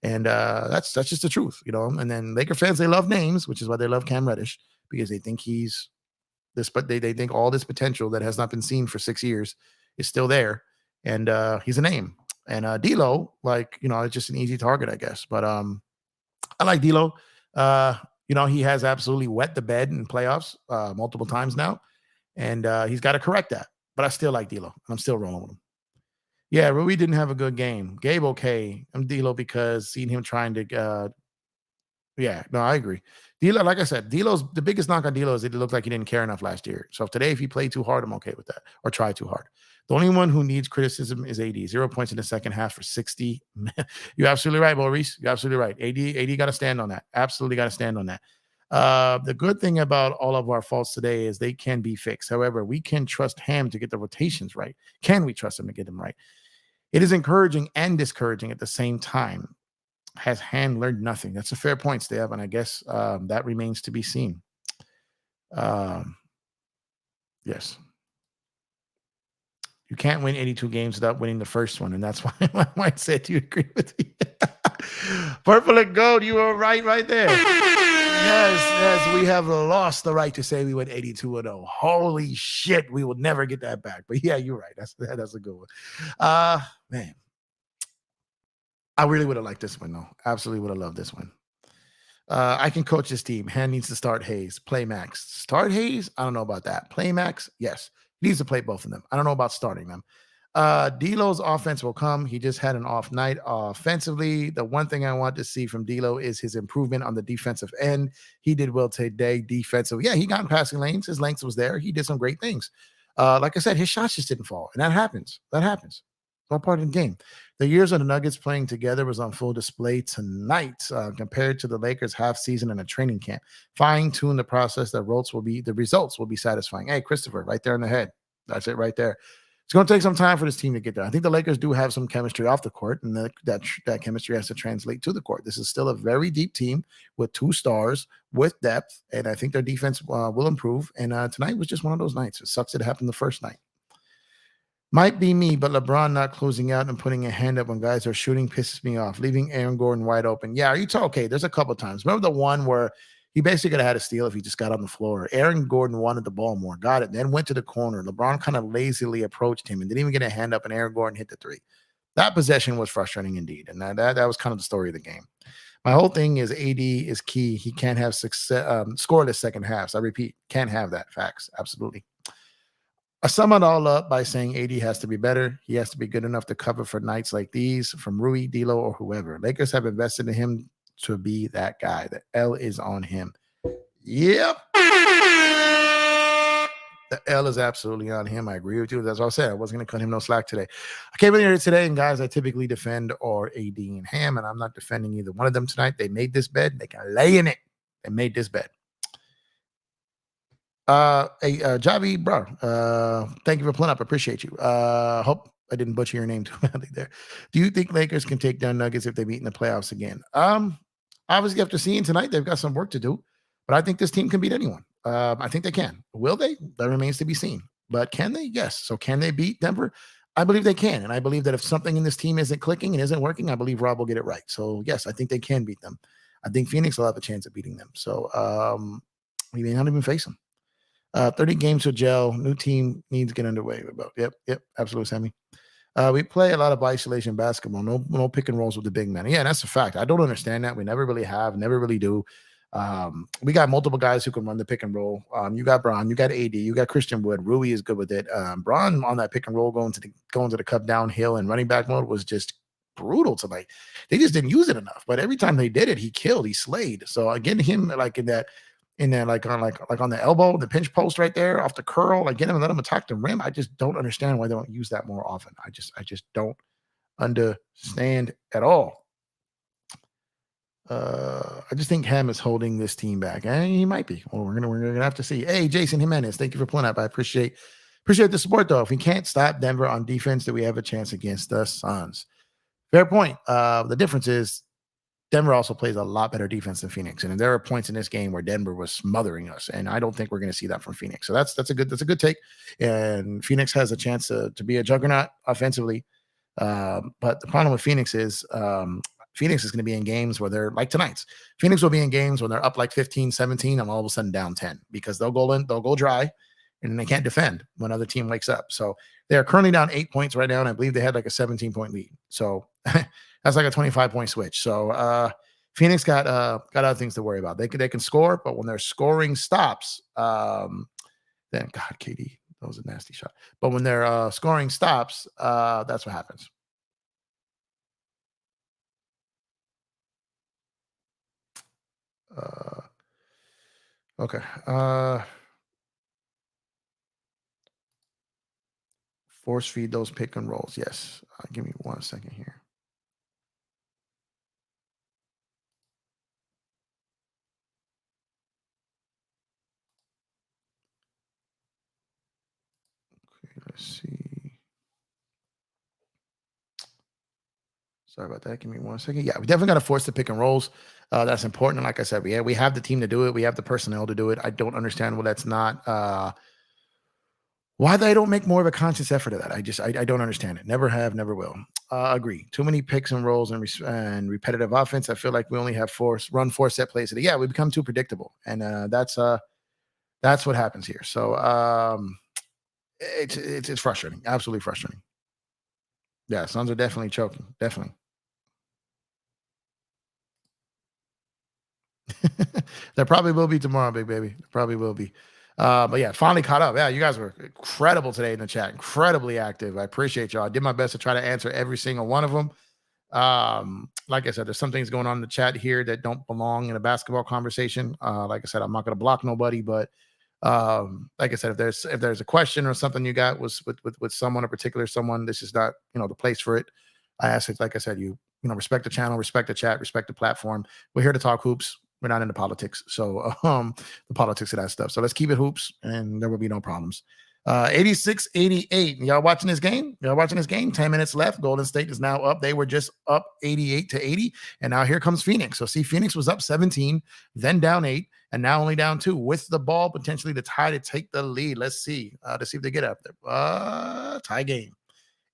And that's just the truth, And then Laker fans, they love names, which is why they love Cam Reddish, because they think he's this, but they think all this potential that has not been seen for 6 years is still there. And he's a name. And D'Lo, it's just an easy target, I guess. But I like D'Lo. He has absolutely wet the bed in playoffs multiple times now. And he's got to correct that. But I still like D'Lo. I'm still rolling with him. Yeah, Rui didn't have a good game. Gabe, okay. I'm D'Lo because seeing him trying to I agree. D'Lo, like I said, the biggest knock on D'Lo is that it looked like he didn't care enough last year. So if he played too hard, I'm okay with that. Or try too hard. The only one who needs criticism is AD. 0 points in the second half for 60. You're absolutely right, Maurice. You're absolutely right. AD got to stand on that. Absolutely got to stand on that. The good thing about all of our faults today is they can be fixed. However, we can trust Ham to get the rotations right. Can we trust him to get them right? It is encouraging and discouraging at the same time. Has Ham learned nothing? That's a fair point, Steve, and I guess that remains to be seen. Yes. You can't win 82 games without winning the first one, and that's why my mind said you agree with me. Purple and gold, you were right there. Yes, we have lost the right to say we went 82-0. Holy shit, we will never get that back. But yeah, you're right. That's a good one. Man, I really would have liked this one, though. Absolutely would have loved this one. I can coach this team. Han needs to start Hayes. Play Max. Start Hayes? I don't know about that. Play Max? Yes. He needs to play both of them. I don't know about starting them. D'Lo's offense will come. He just had an off night offensively. The one thing I want to see from D'Lo is his improvement on the defensive end. He did well today defensively. Yeah, he got in passing lanes. His length was there. He did some great things. Like I said, his shots just didn't fall, and that happens. That happens. It's all part of the game. The years of the Nuggets playing together was on full display tonight, compared to the Lakers' half season and a training camp. Fine tune the process. The results will be satisfying. Hey, Christopher, right there in the head. That's it right there. It's going to take some time for this team to get there. I think the Lakers do have some chemistry off the court, and that chemistry has to translate to the court. This is still a very deep team with 2 stars, with depth, and I think their defense will improve. And tonight was just one of those nights. It sucks it happened the first night. Might be me, but LeBron not closing out and putting a hand up when guys are shooting pisses me off, leaving Aaron Gordon wide open. Yeah, okay? There's a couple times. Remember the one where he basically could have had a steal if he just got on the floor. Aaron Gordon wanted the ball more, got it, then went to the corner. LeBron kind of lazily approached him and didn't even get a hand up, and Aaron Gordon hit the 3. That possession was frustrating indeed, and that was kind of the story of the game. My whole thing is AD is key. He can't have scoreless second halves. I repeat, can't have that. Facts, absolutely. I sum it all up by saying AD has to be better. He has to be good enough to cover for nights like these from Rui, D'Lo, or whoever. Lakers have invested in him to be that guy. The L is on him. Yep. The L is absolutely on him. I agree with you. That's what I said. I wasn't going to cut him no slack today. I came in here today, and guys, I typically defend or AD and Ham, and I'm not defending either one of them tonight. They made this bed. They can lay in it. They made this bed. Javi, bro, thank you for pulling up. I appreciate you. Hope I didn't butcher your name too badly there. Do you think Lakers can take down Nuggets if they meet in the playoffs again? Obviously, after seeing tonight, they've got some work to do, but I think this team can beat anyone. I think they can. Will they? That remains to be seen. But can they? Yes. So can they beat Denver? I believe they can. And I believe that if something in this team isn't clicking and isn't working, I believe Rob will get it right. So, yes, I think they can beat them. I think Phoenix will have a chance at beating them. So, we may not even face them. 30 games to gel. New team needs to get underway. Yep, absolutely, Sammy. We play a lot of isolation basketball. No pick and rolls with the big man. Yeah, that's a fact. I don't understand that. We never really have, never really do. We got multiple guys who can run the pick and roll. You got Braun, you got AD, you got Christian Wood. Rui is good with it. Braun on that pick and roll going to the cup downhill and running back mode was just brutal tonight. They just didn't use it enough. But every time they did it, he killed, he slayed. So again, him like in that like on the elbow, the pinch post right there off the curl, like get him and let him attack the rim. I just don't understand why they don't use that more often. I just don't understand at all. I just think Ham is holding this team back, and he might be. Well, we're gonna have to see. Hey, Jason Jimenez, thank you for pulling up. I appreciate the support though. If we can't stop Denver on defense, do we have a chance against the Suns? Fair point. The difference is Denver also plays a lot better defense than Phoenix, and there are points in this game where Denver was smothering us, and I don't think we're going to see that from Phoenix. So that's a good take. And Phoenix has a chance to be a juggernaut offensively, but the problem with Phoenix is Phoenix is going to be in games where they're like tonight's. Phoenix will be in games when they're up like 15, 17, and all of a sudden down 10 because they'll go dry, and they can't defend when other team wakes up. So they are currently down 8 points right now, and I believe they had like a 17-point lead. So that's like a 25-point switch. So Phoenix got other things to worry about. They can score, but when their scoring stops, then God, KD, that was a nasty shot. But when their scoring stops, that's what happens. Okay. Force feed those pick and rolls. Yes. Give me 1 second here. Okay, let's see. Sorry about that. Give me 1 second. Yeah, we definitely got to force the pick and rolls. That's important. And like I said, we have the team to do it. We have the personnel to do it. I don't understand why that's not. Why they don't make more of a conscious effort of that. I don't understand it. Never have, never will. Agree. Too many picks and rolls and repetitive offense. I feel like we only have four set plays. Yeah, we become too predictable, and that's what happens here. So it's frustrating. Absolutely frustrating. Yeah, Suns are definitely choking. Definitely. There probably will be tomorrow, big baby. There probably will be. But yeah, finally caught up. Yeah, you guys were incredible today in the chat. Incredibly active. I appreciate y'all. I did my best to try to answer every single one of them. Like I said, there's some things going on in the chat here that don't belong in a basketball conversation. Like I said, I'm not going to block nobody, but Like I said, if there's a question or something you got was with someone, a particular someone, this is not the place for it. I ask it, like I said, respect the channel, respect the chat, respect the platform. We're here to talk hoops. We're not into politics. So the politics of that stuff. So let's keep it hoops and there will be no problems. 86-88. Y'all watching this game? 10 minutes left. Golden State is now up. They were just up 88-80. And now here comes Phoenix. So see, Phoenix was up 17, then down 8, and now only down 2 with the ball potentially to tie to take the lead. Let's see. If they get up there. Tie game.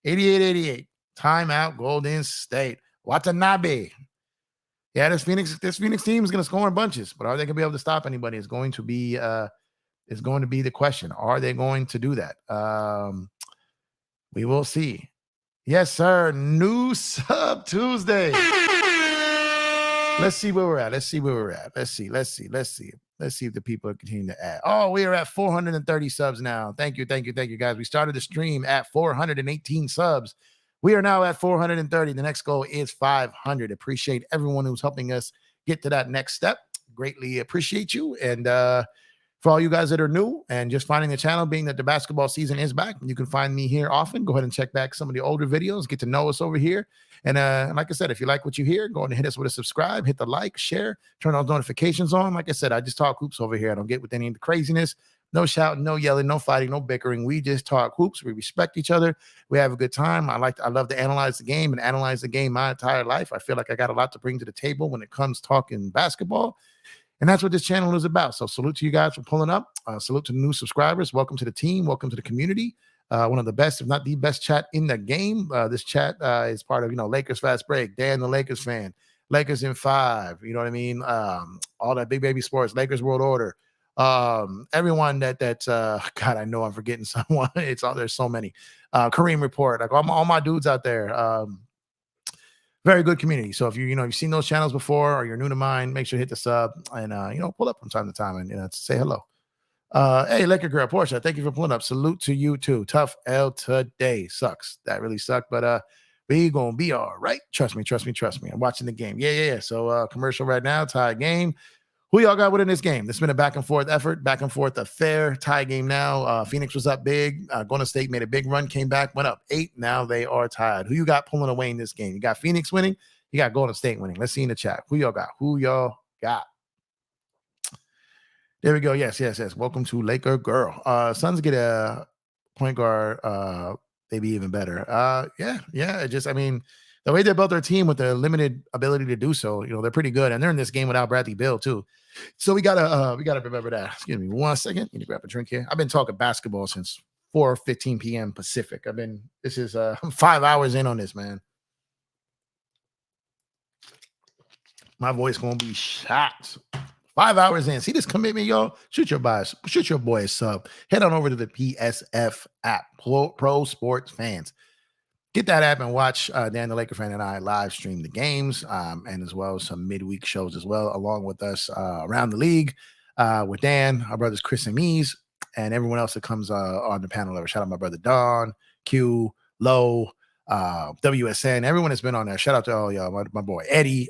88-88. Timeout, Golden State. Watanabe. Yeah, this Phoenix team is going to score in bunches, but are they going to be able to stop anybody? Is going to be the question. Are they going to do that? We will see. Yes, sir. New sub Tuesday. Let's see where we're at. Let's see if the people are continuing to add. Oh, we are at 430 subs now. Thank you, guys. We started the stream at 418 subs. We are now at 430. The next goal is 500. Appreciate everyone who's helping us get to that next step. Greatly appreciate you. And for all you guys that are new and just finding the channel, being that the basketball season is back, you can find me here often. Go ahead and check back some of the older videos. Get to know us over here. And like I said, if you like what you hear, go ahead and hit us with a subscribe, hit the like, share, turn those notifications on. Like I said, I just talk hoops over here. I don't get with any of the craziness. No shouting, no yelling, no fighting, no bickering. We just talk hoops. We respect each other. We have a good time. I love to analyze the game and analyze the game my entire life. I feel like I got a lot to bring to the table when it comes talking basketball. And that's what this channel is about. So salute to you guys for pulling up. Salute to the new subscribers. Welcome to the team. Welcome to the community. One of the best, if not the best chat in the game. This chat is part of, Lakers Fast Break. Dan, the Lakers fan. Lakers in 5. You know what I mean? All that Big Baby Sports. Lakers World Order. Everyone that God, I know I'm forgetting someone. There's so many. Kareem Report. Like all my dudes out there. Very good community. So if you've seen those channels before or you're new to mine, make sure to hit the sub and pull up from time to time and say hello. Hey, Laker girl, Portia, thank you for pulling up. Salute to you too. Tough L today. Sucks. That really sucked, but we gonna be all right. Trust me. I'm watching the game. Yeah. So commercial right now, tie game. Who y'all got winning this game? This has been a back and forth effort, back and forth affair. Tie game now. Phoenix was up big. Golden State made a big run, came back, went up 8. Now they are tied. Who you got pulling away in this game? You got Phoenix winning. You got Golden State winning. Let's see in the chat. Who y'all got? There we go. Yes. Welcome to Laker girl. Suns get a point guard. Maybe even better. Yeah. The way they built their team with the limited ability to do so, they're pretty good, and they're in this game without Bradley Beal too. So we gotta remember that. Excuse me, 1 second. Need to grab a drink here. I've been talking basketball since 4:15 p.m. Pacific. This is 5 hours in on this, man. My voice gonna be shot. 5 hours in. See this commitment, y'all? Shoot your boy a sub. Head on over to the PSF app, Pro Sports Fans. Get that app and watch Dan the Laker fan and I live stream the games and as well as some midweek shows as well, along with us around the league with Dan, our brothers Chris and Mees, and everyone else that comes on the panel. Shout out my brother Don, Q, Low, WSN. Everyone has been on there. Shout out to all y'all. My boy Eddie.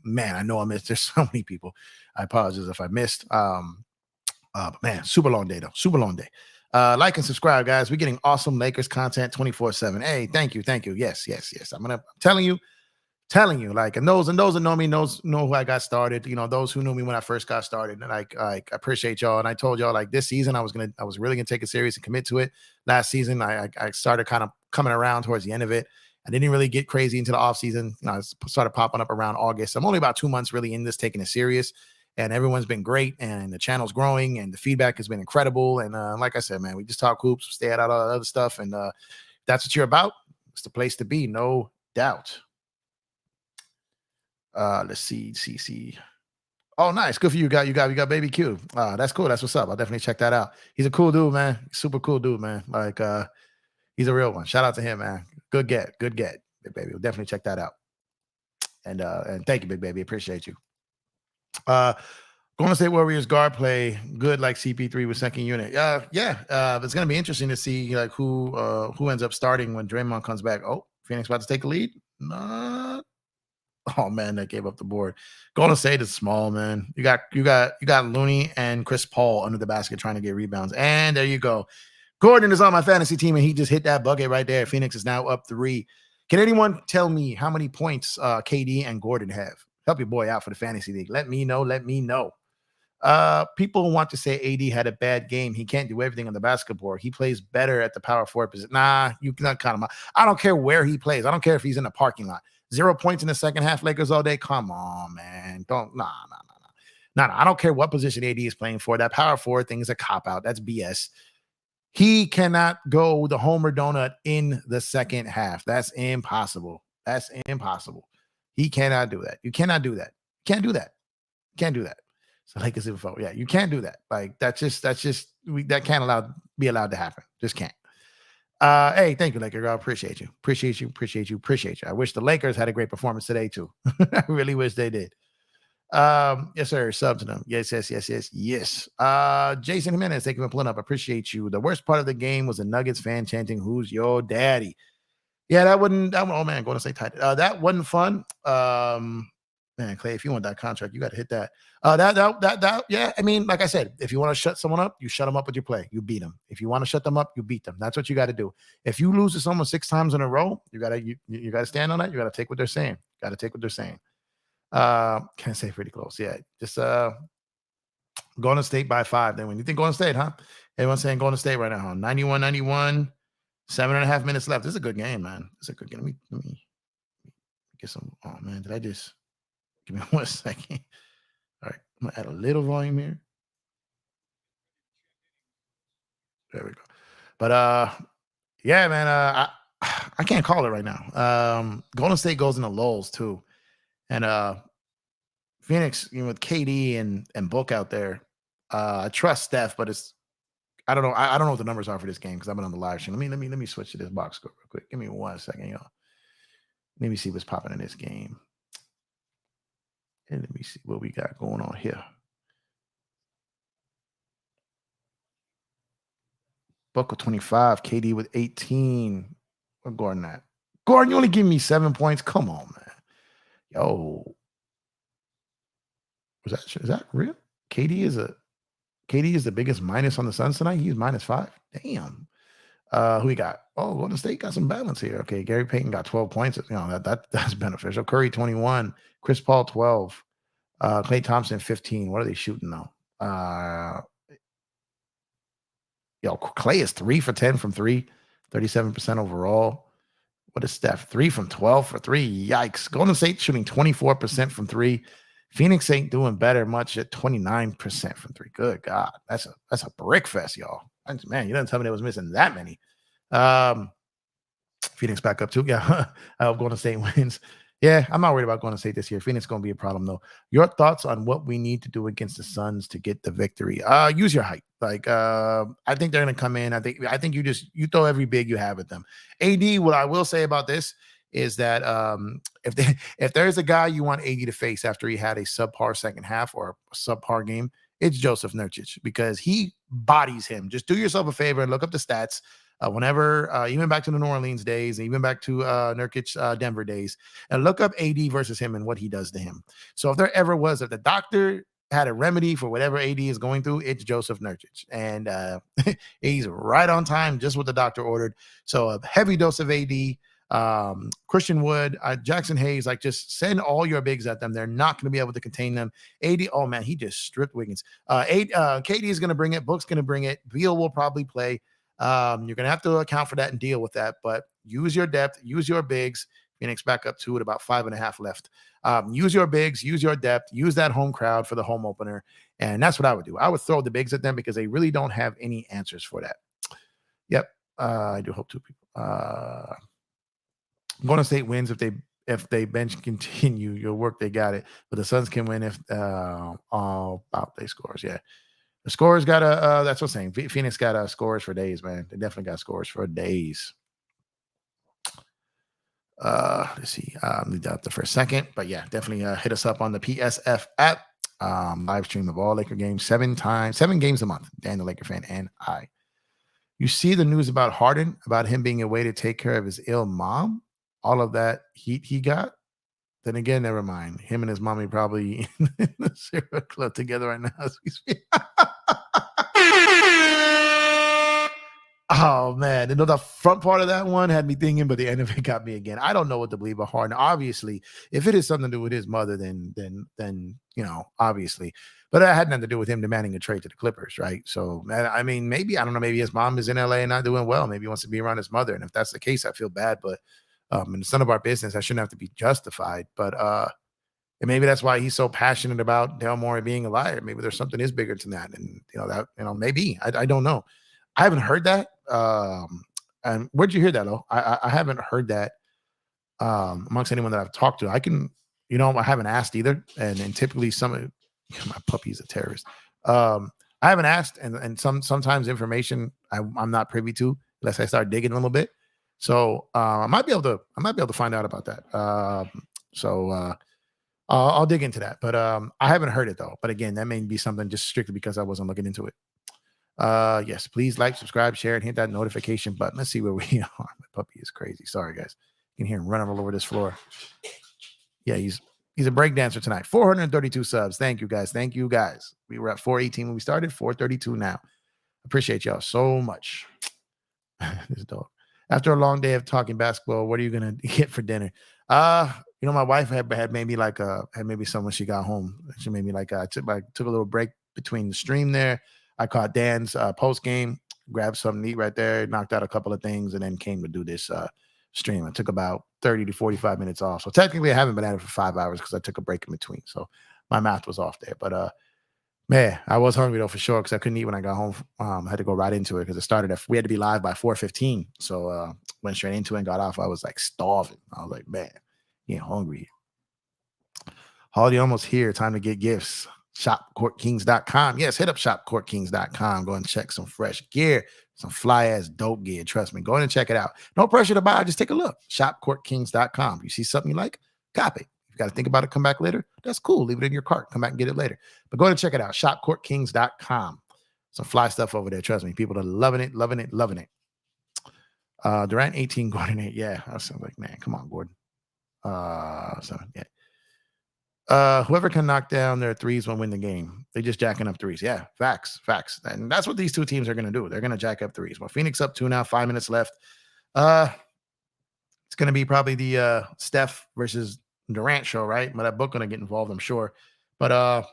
Man, I know I missed. There's so many people. I apologize if I missed. But man, super long day though. Super long day. Like and subscribe, guys. We're getting awesome Lakers content 24/7. Hey, thank you. Yes. I'm telling you, like, and those that know me know who I got started. Those who knew me when I first got started. And I appreciate y'all. And I told y'all, like, this season I was really gonna take it serious and commit to it. Last season, I started kind of coming around towards the end of it. I didn't really get crazy into the off season. I started popping up around August. I'm only about 2 months really in this, taking it serious. And everyone's been great, and the channel's growing, and the feedback has been incredible. And like I said, man, we just talk hoops, stay out of all that other stuff, and that's what you're about. It's the place to be, no doubt. Let's see. Oh, nice, good for you. You got baby Q. That's cool. That's what's up. I'll definitely check that out. He's a cool dude, man. Super cool dude, man. Like he's a real one. Shout out to him, man. Good get, big baby. We'll definitely check that out. And thank you, big baby. Appreciate you. Golden State Warriors guard play good like CP3 with second unit. It's gonna be interesting to see like who ends up starting when Draymond comes back. Oh, Phoenix about to take a lead. Oh man, that gave up the board. Golden State is small, man. You got Looney and Chris Paul under the basket trying to get rebounds. And there you go. Gordon is on my fantasy team, and he just hit that bucket right there. Phoenix is now up 3. Can anyone tell me how many points KD and Gordon have? Help your boy out for the fantasy league. Let me know. Let me know. People want to say AD had a bad game. He can't do everything on the basketball. He plays better at the power forward position. Nah, you cannot count him out. I don't care where he plays. I don't care if he's in the parking lot. 0 points in the second half, Lakers all day. Come on, man. Don't, nah. Nah. I don't care what position AD is playing for. That power forward thing is a cop out. That's BS. He cannot go the homer donut in the second half. That's impossible. That's impossible. He cannot do that. You cannot do that. Can't do that. Can't do that. So Lakers info. Yeah, you can't do that. Like that can't be allowed to happen. Just can't. Hey, thank you, Lakers. I appreciate you. Appreciate you. I wish the Lakers had a great performance today too. I really wish they did. Yes, sir. Sub to them. Yes. Jason Jimenez, thank you for pulling up. Appreciate you. The worst part of the game was a Nuggets fan chanting, "Who's your daddy?" Yeah, that wouldn't. Oh man, going to say tight. That wasn't fun. Man, Clay, if you want that contract, you got to hit that. Yeah. I mean, like I said, if you want to shut someone up, you shut them up with your play. You beat them. If you want to shut them up, you beat them. That's what you got to do. If you lose to someone 6 times in a row, you gotta stand on that. You gotta take what they're saying. Can't say pretty close. Yeah, just Golden State by 5. Then when you think Golden State, huh? Everyone's saying Golden State right now, huh? 91, 7.5 minutes left. This is a good game, man. It's a good game. Let me get some. Oh man, did I just give me 1 second? All right, I'm gonna add a little volume here. There we go. But yeah, man. I can't call it right now. Golden State goes into lulls too, and Phoenix, with KD and Book out there. I trust Steph, but I don't know. I don't know what the numbers are for this game because I've been on the live stream. Let me switch to this box score real quick. Give me 1 second, y'all. Let me see what's popping in this game. And let me see what we got going on here. Book with 25, KD with 18. Where Gordon at? Gordon, you only give me 7 points. Come on, man. Yo. Is that real? KD is the biggest minus on the Suns tonight. He's -5. Damn. Who we got? Oh, Golden State got some balance here. Okay, Gary Payton got 12 points. That's beneficial. Curry 21, Chris Paul 12, Klay Thompson 15. What are they shooting though? Klay is 3 for 10 from 3, 37% overall. What is Steph? 3 from 12 for 3. Yikes. Golden State shooting 24% from 3. Phoenix ain't doing better much at 29% from 3. Good God. That's a brick fest, y'all. Man, you didn't tell me they was missing that many. Phoenix back up too. Yeah. I hope Golden State wins. Yeah, I'm not worried about Golden State this year. Phoenix going to be a problem though. Your thoughts on what we need to do against the Suns to get the victory? Use your height. Like I think they're going to come in. I think you throw every big you have at them. AD, what I will say about this is that if there's a guy you want AD to face after he had a subpar second half or a subpar game, it's Joseph Nurkic because he bodies him. Just do yourself a favor and look up the stats. Whenever, even back to the New Orleans days, even back to Nurkic Denver days, and look up AD versus him and what he does to him. So if there ever was, if the doctor had a remedy for whatever AD is going through, it's Joseph Nurkic. And he's right on time, just what the doctor ordered. So a heavy dose of AD. Christian Wood, Jackson Hayes, like just send all your bigs at them. They're not going to be able to contain them. AD, oh man, he just stripped Wiggins. KD is going to bring it. Book's going to bring it. Beal will probably play. You're going to have to account for that and deal with that, but use your depth, use your bigs. Phoenix back up 2 at about 5.5 left. Use your bigs, use your depth, use that home crowd for the home opener. And that's what I would do. I would throw the bigs at them because they really don't have any answers for that. Yep. I do hope 2 people. Golden State wins if they bench continue your work, they got it. But the Suns can win if all about they scores. Yeah. The scorers got that's what I'm saying. Phoenix got scores for days, man. They definitely got scores for days. Let's see. Leave that up for a second. But yeah, definitely hit us up on the PSF app. Live stream of all Laker games 7 games a month. Dan, the Laker fan, and I. You see the news about Harden, about him being away to take care of his ill mom, all of that heat he got. Then again, never mind. Him and his mommy probably in the Sierra Club together right now as we speak. Oh man, the front part of that one had me thinking, but the end of it got me again. I don't know what to believe of Harden. Obviously, if it is something to do with his mother, then obviously. But that had nothing to do with him demanding a trade to the Clippers, right? So I mean, maybe I don't know. Maybe his mom is in LA and not doing well. Maybe he wants to be around his mother, and if that's the case, I feel bad. But and it's none of our business. I shouldn't have to be justified. But and maybe that's why he's so passionate about Del Morey being a liar. Maybe there's something is bigger than that, and maybe I don't know. I haven't heard that. And where'd you hear that, though? I haven't heard that amongst anyone that I've talked to. I haven't asked either. And typically my puppy is a terrorist. I haven't asked, and sometimes information I'm not privy to unless I start digging a little bit. So I might be able to find out about that. I'll dig into that. But I haven't heard it though. But again, that may be something just strictly because I wasn't looking into it. Yes, please like, subscribe, share, and hit that notification button. Let's see where we are. My puppy is crazy. Sorry, guys. You can hear him running all over this floor. Yeah, he's a breakdancer tonight. 432 subs. Thank you, guys. Thank you, guys. We were at 418 when we started, 432 now. Appreciate y'all so much. This dog. After a long day of talking basketball, what are you gonna get for dinner? My wife had maybe some when she got home. She made me took a little break between the stream there. I caught Dan's post game, grabbed something to eat right there, knocked out a couple of things, and then came to do this stream. I took about 30 to 45 minutes off. So technically, I haven't been at it for 5 hours because I took a break in between. So my math was off there. But man, I was hungry though for sure because I couldn't eat when I got home. I had to go right into it because it started we had to be live by 4:15. So went straight into it and got off. I was like starving. I was like, man, getting hungry. Holiday almost here. Time to get gifts. ShopCourtKings.com. Yes, hit up ShopCourtKings.com. Go and check some fresh gear, some fly ass dope gear. Trust me, go in and check it out. No pressure to buy. Just take a look. ShopCourtKings.com. You see something you like, copy. You got to think about it, come back later. That's cool. Leave it in your cart. Come back and get it later. But go ahead and check it out. ShopCourtKings.com. Some fly stuff over there. Trust me, people are loving it, loving it, loving it. Durant 18, Gordon 8. Yeah, I was like, man, come on, Gordon. Yeah. Whoever can knock down their threes will win the game. They just jacking up threes. Yeah, facts. And that's what these two teams are going to do. They're going to jack up threes. Well, Phoenix up 2 now, 5 minutes left. It's going to be probably the Steph versus Durant show, right? But that book going to get involved, I'm sure. But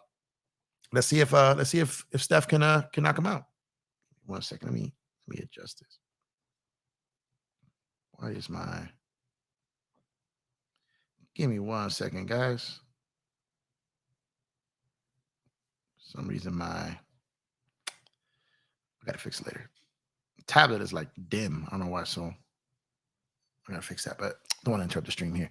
let's see if Steph can knock him out. 1 second. Let me adjust this. Why is give me 1 second, guys. For some reason I gotta fix it later. The tablet is like dim. I don't know why, so I gotta fix that, but don't want to interrupt the stream here.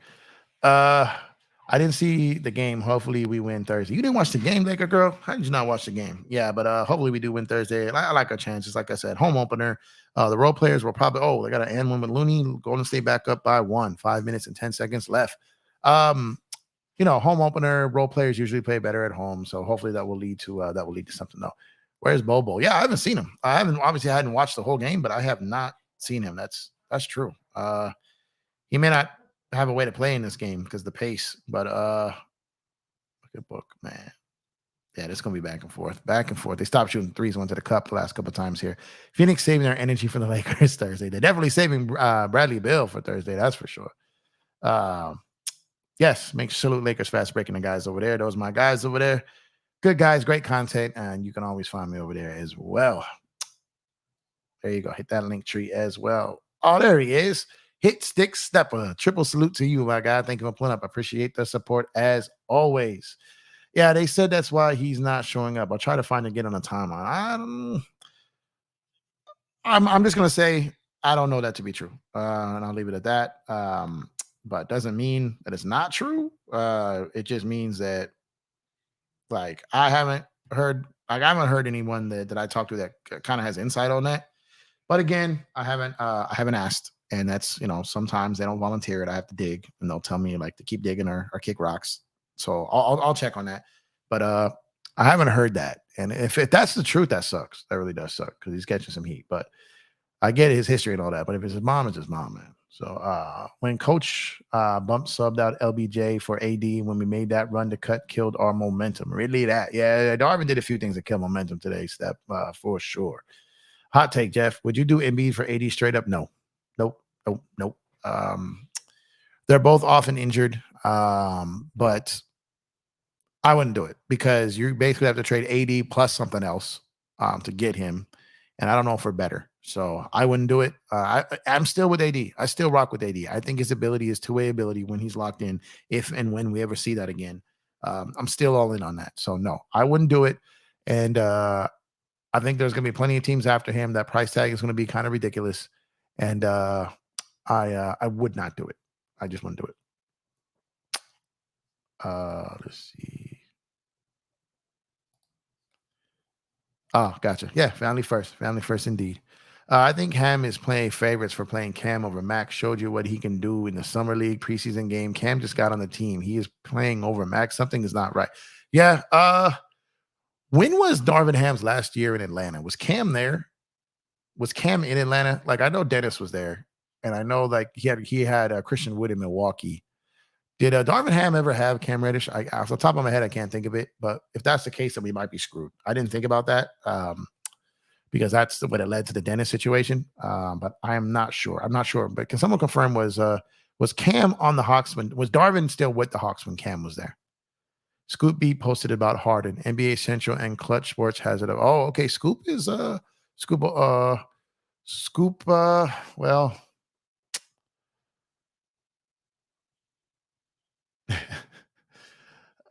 I didn't see the game. Hopefully we win Thursday. You didn't watch the game, Laker girl? How did you not watch the game? Yeah, but hopefully we do win Thursday. I like our chances. Like I said, home opener. The role players will probably they got an and one with Looney. Golden State back up by 1. 5 minutes and 10 seconds left. Home opener, role players usually play better at home. So hopefully that will lead to something though. Where's Bobo? Yeah, I haven't seen him. I hadn't watched the whole game, but I have not seen him. That's true. He may not have a way to play in this game because the pace, but look at book, man. Yeah, this is gonna be back and forth. They stopped shooting threes, went to the cup the last couple of times here. Phoenix saving their energy for the Lakers Thursday. They're definitely saving Bradley Beal for Thursday, that's for sure. Yes, make salute Lakers fast breaking the guys over there. Those are my guys over there. Good guys, great content, and you can always find me over there as well. There you go. Hit that link tree as well. Oh, there he is. Hit Stick Stepper. Triple salute to you, my guy. Thank you for pulling up. I appreciate the support as always. Yeah, they said that's why he's not showing up. I'll try to find it again on the timeline. I'm just gonna say I don't know that to be true, and I'll leave it at that. But doesn't mean that it's not true. It just means that I haven't heard anyone that I talked to that kind of has insight on that. But again, I haven't asked, and that's sometimes they don't volunteer it. I have to dig, and they'll tell me to keep digging or kick rocks. So I'll check on that. But I haven't heard that, and if that's the truth, that sucks. That really does suck because he's catching some heat. But I get his history and all that. But if it's his mom, it's his mom, man. So when Coach Bump subbed out LBJ for AD when we made that run to cut, killed our momentum. Really that. Yeah, Darvin did a few things to kill momentum today, Step, for sure. Hot take, Jeff. Would you do Embiid for AD straight up? No. Nope. Nope. Nope. They're both often injured. But I wouldn't do it because you basically have to trade AD plus something else to get him. And I don't know if we're better. So I wouldn't do it. I'm still with AD. I still rock with AD. I think his ability is two-way ability when he's locked in, if and when we ever see that again. I'm still all in on that. So no, I wouldn't do it. And I think there's going to be plenty of teams after him. That price tag is going to be kind of ridiculous. And I would not do it. I just wouldn't do it. Let's see. Oh, gotcha. Yeah, family first. Family first indeed. I think Ham is playing favorites for playing Cam over Max. Showed you what he can do in the summer league preseason game. Cam just got on the team. He is playing over Max. Something is not right. Yeah. When was Darvin Ham's last year in Atlanta? Was Cam there? Was Cam in Atlanta? Like I know Dennis was there, and I know like he had Christian Wood in Milwaukee. Did Darvin Ham ever have Cam Reddish? Off the top of my head, I can't think of it. But if that's the case, then we might be screwed. I didn't think about that because that's what it led to the Dennis situation. But I am not sure. I'm not sure. But can someone confirm was Cam on the Hawks was Darvin still with the Hawks when Cam was there? Scoop B posted about Harden. NBA Central and Clutch Sports has it. Oh, okay. Scoop is Scoop Scoop. Well.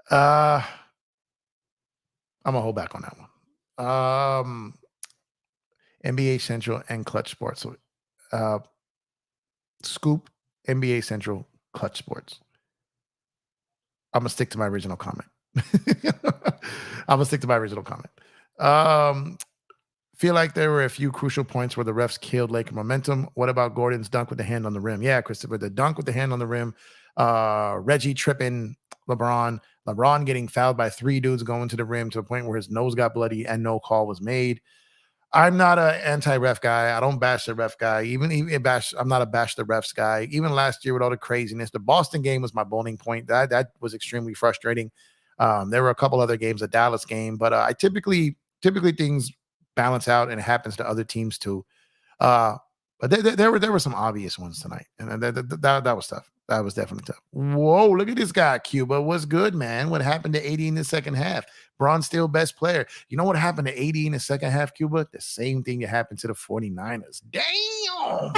I'm gonna hold back on that one. NBA Central and Clutch Sports. So, Scoop, NBA Central, Clutch Sports. I'm gonna stick to my original comment. I'm gonna stick to my original comment. Feel like there were a few crucial points where the refs killed Laker momentum. What about Gordon's dunk with the hand on the rim? Yeah, Christopher, the dunk with the hand on the rim. Reggie tripping LeBron getting fouled by three dudes going to the rim to the point where his nose got bloody and no call was made. I'm not an anti-ref guy. I don't bash the ref guy. I'm not a bash the refs guy. Even last year with all the craziness, the Boston game was my bowling point. That was extremely frustrating. There were a couple other games, a Dallas game, but I typically things balance out and it happens to other teams too. But there were some obvious ones tonight, and that was tough. That was definitely tough. Whoa, look at this guy, Cuba. What's good, man? What happened to 80 in the second half? Braun still best player. You know what happened to 80 in the second half, Cuba? The same thing that happened to the 49ers. Damn.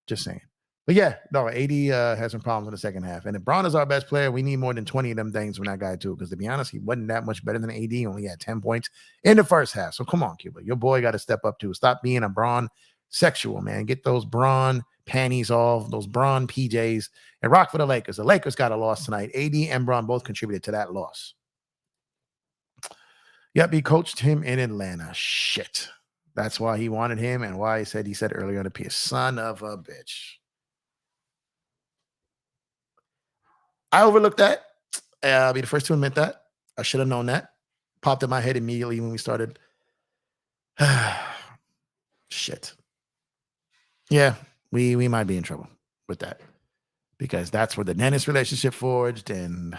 Just saying. But yeah, no, 80 has some problems in the second half. And if Braun is our best player, we need more than 20 of them things from that guy, too. Because to be honest, he wasn't that much better than AD. Only had 10 points in the first half. So come on, Cuba. Your boy got to step up, too. Stop being a Braun sexual, man. Get those Braun panties off, those Braun PJs, and rock for the Lakers. The Lakers got a loss tonight. AD and Braun both contributed to that loss. Yep, he coached him in Atlanta. Shit. That's why he wanted him and why he said earlier on the piece, son of a bitch. I overlooked that. I'll be the first to admit that. I should have known that. Popped in my head immediately when we started. Shit. Yeah, we might be in trouble with that because that's where the Dennis relationship forged, and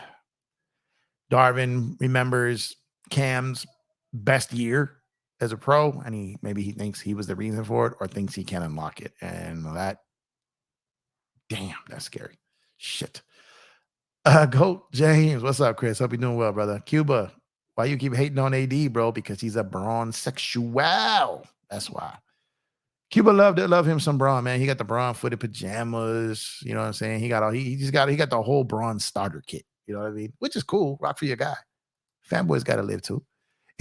Darvin remembers Cam's best year as a pro, and maybe he thinks he was the reason for it or thinks he can unlock it. And damn, that's scary. Shit. Goat James, what's up, Chris? Hope you're doing well, brother. Cuba, why you keep hating on AD, bro? Because he's a Braun sexual. That's why. Cuba love him some Braun, man. He got the Braun footed pajamas. You know what I'm saying? He got the whole Braun starter kit. You know what I mean? Which is cool. Rock for your guy. Fanboy's got to live too.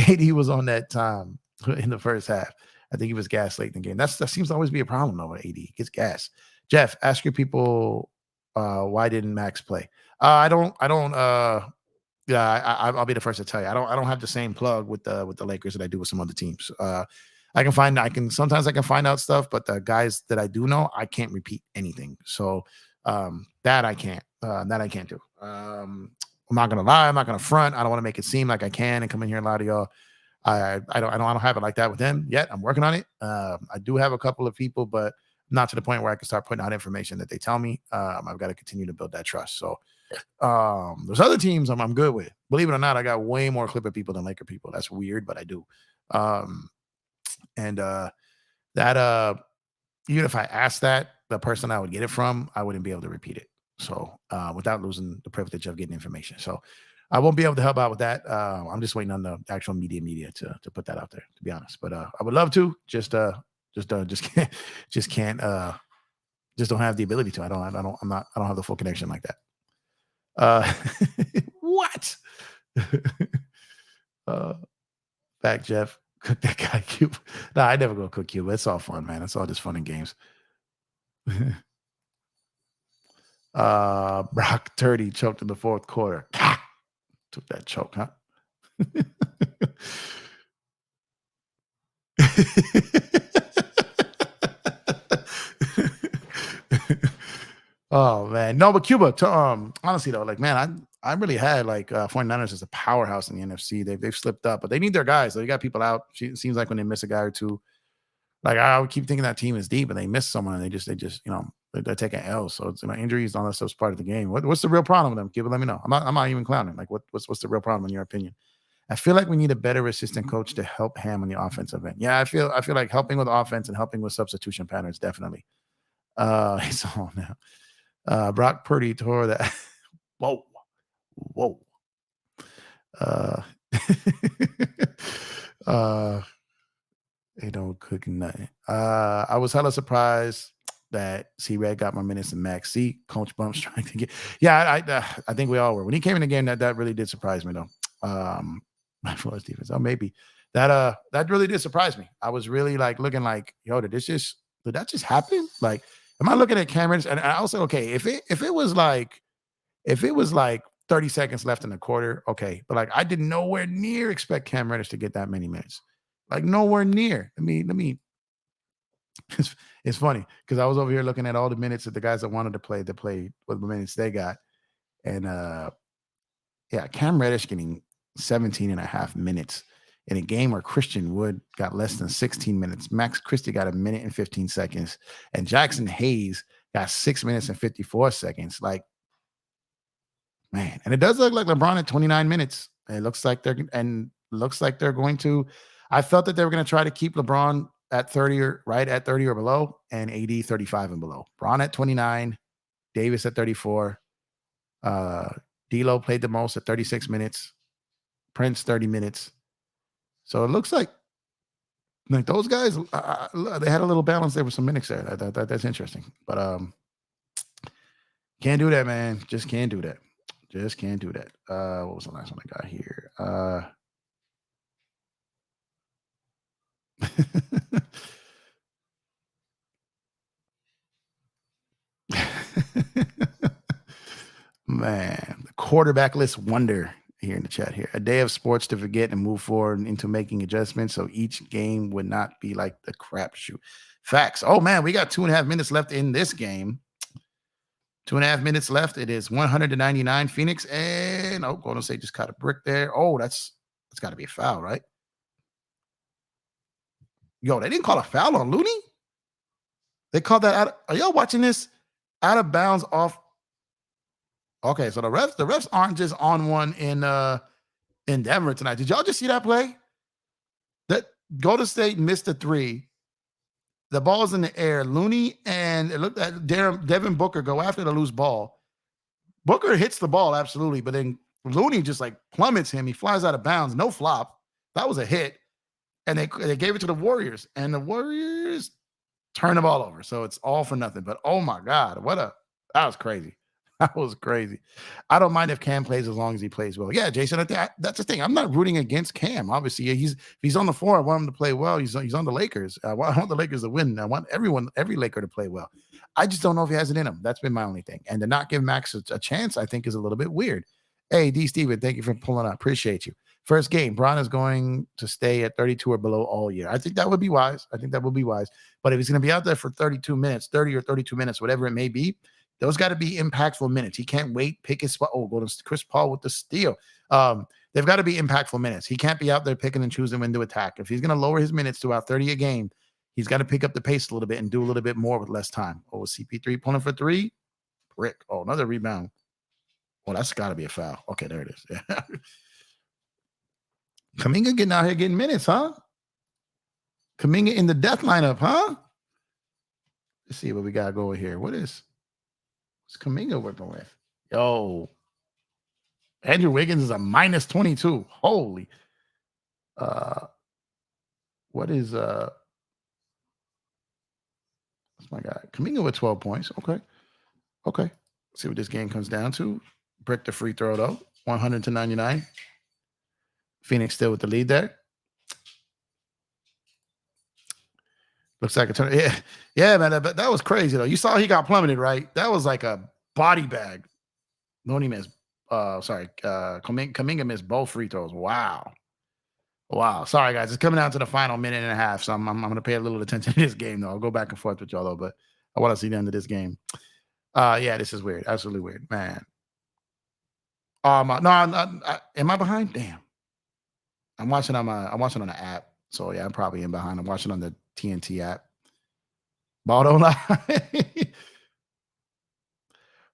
AD was on that time in the first half. I think he was gas late in the game. That seems to always be a problem though with AD. He gets gas. Jeff, ask your people why didn't Max play? I'll be the first to tell you. I don't have the same plug with the Lakers that I do with some other teams. Sometimes I can find out stuff, but the guys that I do know, I can't repeat anything. So that I can't do. I'm not gonna lie, I'm not gonna front. I don't want to make it seem like I can and come in here and lie to y'all. I don't have it like that with them yet. I'm working on it. I do have a couple of people, but not to the point where I can start putting out information that they tell me. I've got to continue to build that trust. So there's other teams I'm good with. Believe it or not, I got way more Clipper people than Laker people. That's weird, but I do. And that even if I asked that, the person I would get it from, I wouldn't be able to repeat it. So without losing the privilege of getting information. So I won't be able to help out with that. I'm just waiting on the actual media to put that out there, to be honest. But I would love to. Just can't just don't have the ability to. I don't have the full connection like that. What? Back, Jeff. Cook that guy Cuba. Nah, I never go cook Cuba. It's all fun, man. It's all just fun and games. Brock Turdy choked in the fourth quarter. Took that choke, huh? Oh man, no, but Cuba. Honestly though, like man, I really had like 49ers as a powerhouse in the NFC. They've slipped up, but they need their guys. They got people out. It seems like when they miss a guy or two, like I would keep thinking that team is deep, and they miss someone, and they just they're taking L's. So it's injuries, all that stuff's part of the game. What's the real problem with them? Cuba, let me know. I'm not even clowning. Like what's the real problem in your opinion? I feel like we need a better assistant coach to help Ham on the offensive end. Yeah, I feel like helping with offense and helping with substitution patterns definitely. It's all now. Brock Purdy tore that. Whoa. They don't cook nothing. I was hella surprised that C-Red got more minutes than Max C. Coach Bumps trying to get. Yeah, I think we all were. When he came in the game, that really did surprise me though. My first defense. Oh, maybe that really did surprise me. I was really like looking like, yo, did that just happen? Like, am I looking at Cam Reddish? And I also, okay, if it was like 30 seconds left in the quarter, okay. But like I did nowhere near expect Cam Reddish to get that many minutes. Like nowhere near. Let me it's funny because I was over here looking at all the minutes that the guys that wanted to play what the minutes they got. And yeah, Cam Reddish getting 17 and a half minutes in a game where Christian Wood got less than 16 minutes. Max Christie got 1 minute and 15 seconds. And Jackson Hayes got 6 minutes and 54 seconds. Like, man. And it does look like LeBron at 29 minutes. It looks like they're going to. I felt that they were going to try to keep LeBron at 30 or below, and AD 35 and below. Bron at 29, Davis at 34. D'Lo played the most at 36 minutes. Prince 30 minutes. So it looks like those guys, they had a little balance there with some minutes there. That's interesting. But can't do that, man. Just can't do that. Just can't do that. What was the last one I got here? Man, the quarterbackless wonder here in the chat here. A day of sports to forget and move forward into making adjustments so each game would not be like the crapshoot. Facts. Oh, man, we got 2.5 minutes left in this game. 2.5 minutes left. It is 100-99 Phoenix. And, Golden State just caught a brick there. Oh, that's got to be a foul, right? Yo, they didn't call a foul on Looney? They called that out. Are y'all watching this? Out of bounds off. Okay, so the refs aren't just on one in Denver tonight. Did y'all just see that play? That Golden State missed a three. The ball's in the air. Looney and it looked at Devin Booker go after the loose ball. Booker hits the ball, absolutely, but then Looney just like plummets him. He flies out of bounds. No flop. That was a hit. And they gave it to the Warriors. And the Warriors turned the ball over. So it's all for nothing. But oh my God, that was crazy. That was crazy. I don't mind if Cam plays as long as he plays well. Yeah, Jason, that's the thing. I'm not rooting against Cam. Obviously, if he's on the floor, I want him to play well. He's on the Lakers. I want the Lakers to win. I want every Laker to play well. I just don't know if he has it in him. That's been my only thing. And to not give Max a chance, I think, is a little bit weird. Hey, D. Steven, thank you for pulling up. Appreciate you. First game, Bron is going to stay at 32 or below all year. I think that would be wise. But if he's going to be out there for 32 minutes, 30 or 32 minutes, whatever it may be, those got to be impactful minutes. He can't wait, pick his spot. Oh, go to Chris Paul with the steal. they've got to be impactful minutes. He can't be out there picking and choosing when to attack. If he's going to lower his minutes to about 30 a game, he's got to pick up the pace a little bit and do a little bit more with less time. Oh, CP3 pulling for three. Brick. Oh, another rebound. Oh, that's got to be a foul. Okay, there it is. Yeah. Kuminga getting out here getting minutes, huh? Kuminga in the death lineup, huh? Let's see what we got going here. What's Kuminga working with? Yo, Andrew Wiggins is a minus 22. Holy. What is what's my guy? Kuminga with 12 points. Okay. Okay. Let's see what this game comes down to. Brick the free throw though. 100 to 99. Phoenix still with the lead there. Looks like a turn. Yeah, yeah, man. That was crazy though. You saw he got plummeted, right? That was like a body bag. No, he missed. Kuminga missed both free throws. Wow. Sorry, guys. It's coming down to the final minute and a half, so I'm going to pay a little attention to this game though. I'll go back and forth with y'all though, but I want to see the end of this game. Yeah, this is weird. Absolutely weird, man. Am I behind? Damn. I'm watching on the app. So yeah, I'm probably in behind. I'm watching on the TNT app. Ball don't lie.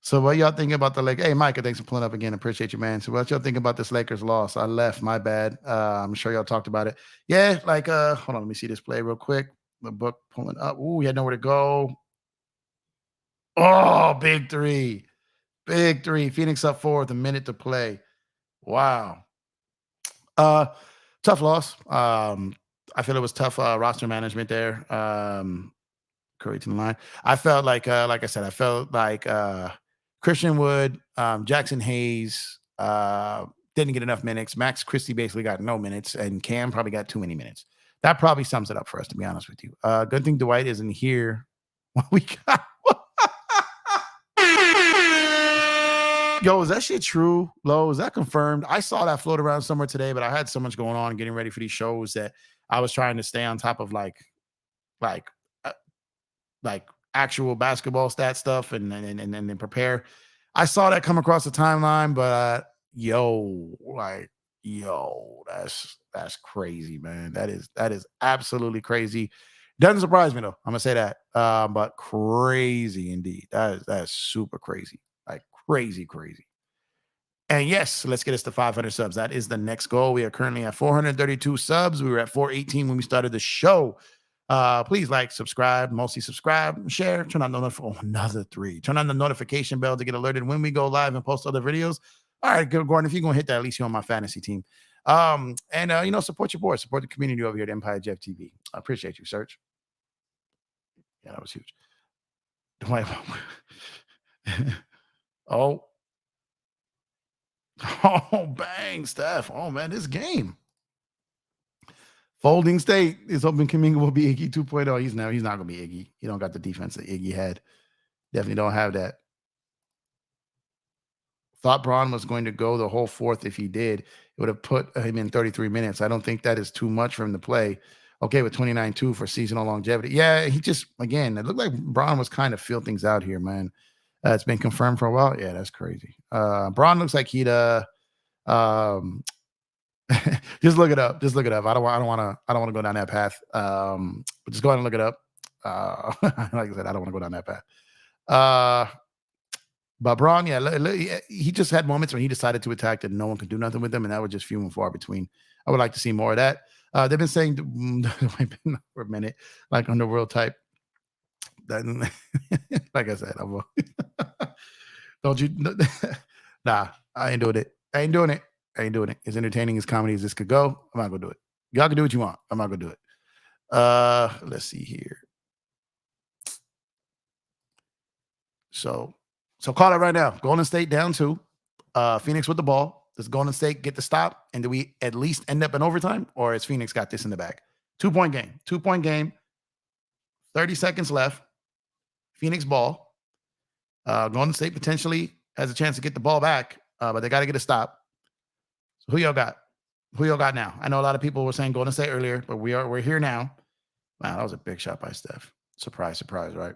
So what y'all thinking about the Lakers? Hey, Micah, thanks for pulling up again. Appreciate you, man. So what y'all think about this Lakers loss? I left. My bad. I'm sure y'all talked about it. Yeah, hold on. Let me see this play real quick. The book pulling up. Ooh, he had nowhere to go. Oh, big three. Big three. Phoenix up 4 with a minute to play. Wow. Tough loss. I feel it was tough roster management there. Curry to the line. I felt like I said, I felt like Christian Wood, Jackson Hayes didn't get enough minutes. Max Christie basically got no minutes, and Cam probably got too many minutes. That probably sums it up for us, to be honest with you. Good thing Dwight isn't here. What we got? Yo, is that shit true? Lo, is that confirmed? I saw that float around somewhere today, but I had so much going on getting ready for these shows that I was trying to stay on top of like actual basketball stat stuff and then prepare. I saw that come across the timeline, but that's crazy, man. That is absolutely crazy. Doesn't surprise me though. I'm gonna say that. But crazy indeed. That's super crazy. Like crazy. And yes, let's get us to 500 subs. That is the next goal. We are currently at 432 subs. We were at 418 when we started the show. Please like, subscribe, mostly subscribe, share, turn on the another 3. Turn on the notification bell to get alerted when we go live and post other videos. All right, good, Gordon. If you're gonna hit that, at least you're on my fantasy team. Support your boy, support the community over here at Empire Jeff TV. I appreciate you, Serge. Yeah, that was huge. Oh, bang, Steph. Oh man, this game. Folding State is hoping Kuminga will be Iggy 2.0. He's not going to be Iggy. He don't got the defense that Iggy had. Definitely don't have that. Thought Braun was going to go the whole fourth. If he did, it would have put him in 33 minutes. I don't think that is too much for him to play. Okay, with 29-2 for seasonal longevity. Yeah, he just, again, it looked like Braun was kind of feel things out here, man. It's been confirmed for a while. Yeah, that's crazy. Braun looks like he'd just look it up. I don't want to go down that path. But just go ahead and look it up. Like I said, I don't want to go down that path. But Braun, yeah, he just had moments when he decided to attack that no one could do nothing with him, and that was just few and far between. I would like to see more of that. They've been saying for a minute, like underworld type. That, like I said, don't you? Nah, I ain't doing it. I ain't doing it. As entertaining as comedy as this could go, I'm not gonna do it. Y'all can do what you want. I'm not gonna do it. Let's see here. So call it right now. Golden State down 2. Phoenix with the ball. Does Golden State get the stop? And do we at least end up in overtime? Or has Phoenix got this in the bag? 2-point game. 2-point game. 30 seconds left. Phoenix ball. Golden State potentially has a chance to get the ball back, but they got to get a stop. So who y'all got? Who y'all got now? I know a lot of people were saying Golden State earlier, but we're here now. Wow, that was a big shot by Steph. Surprise, right?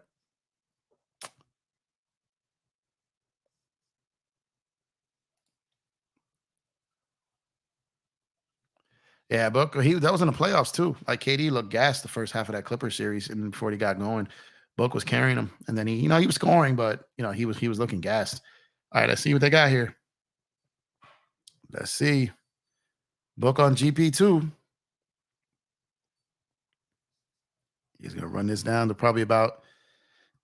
Yeah, Book. That was in the playoffs too. Like KD looked gassed the first half of that Clippers series, and before he got going, Book was carrying him, and then he was scoring, but he was looking gassed. All right, let's see what they got here. Let's see. Book on GP2. He's gonna run this down to probably about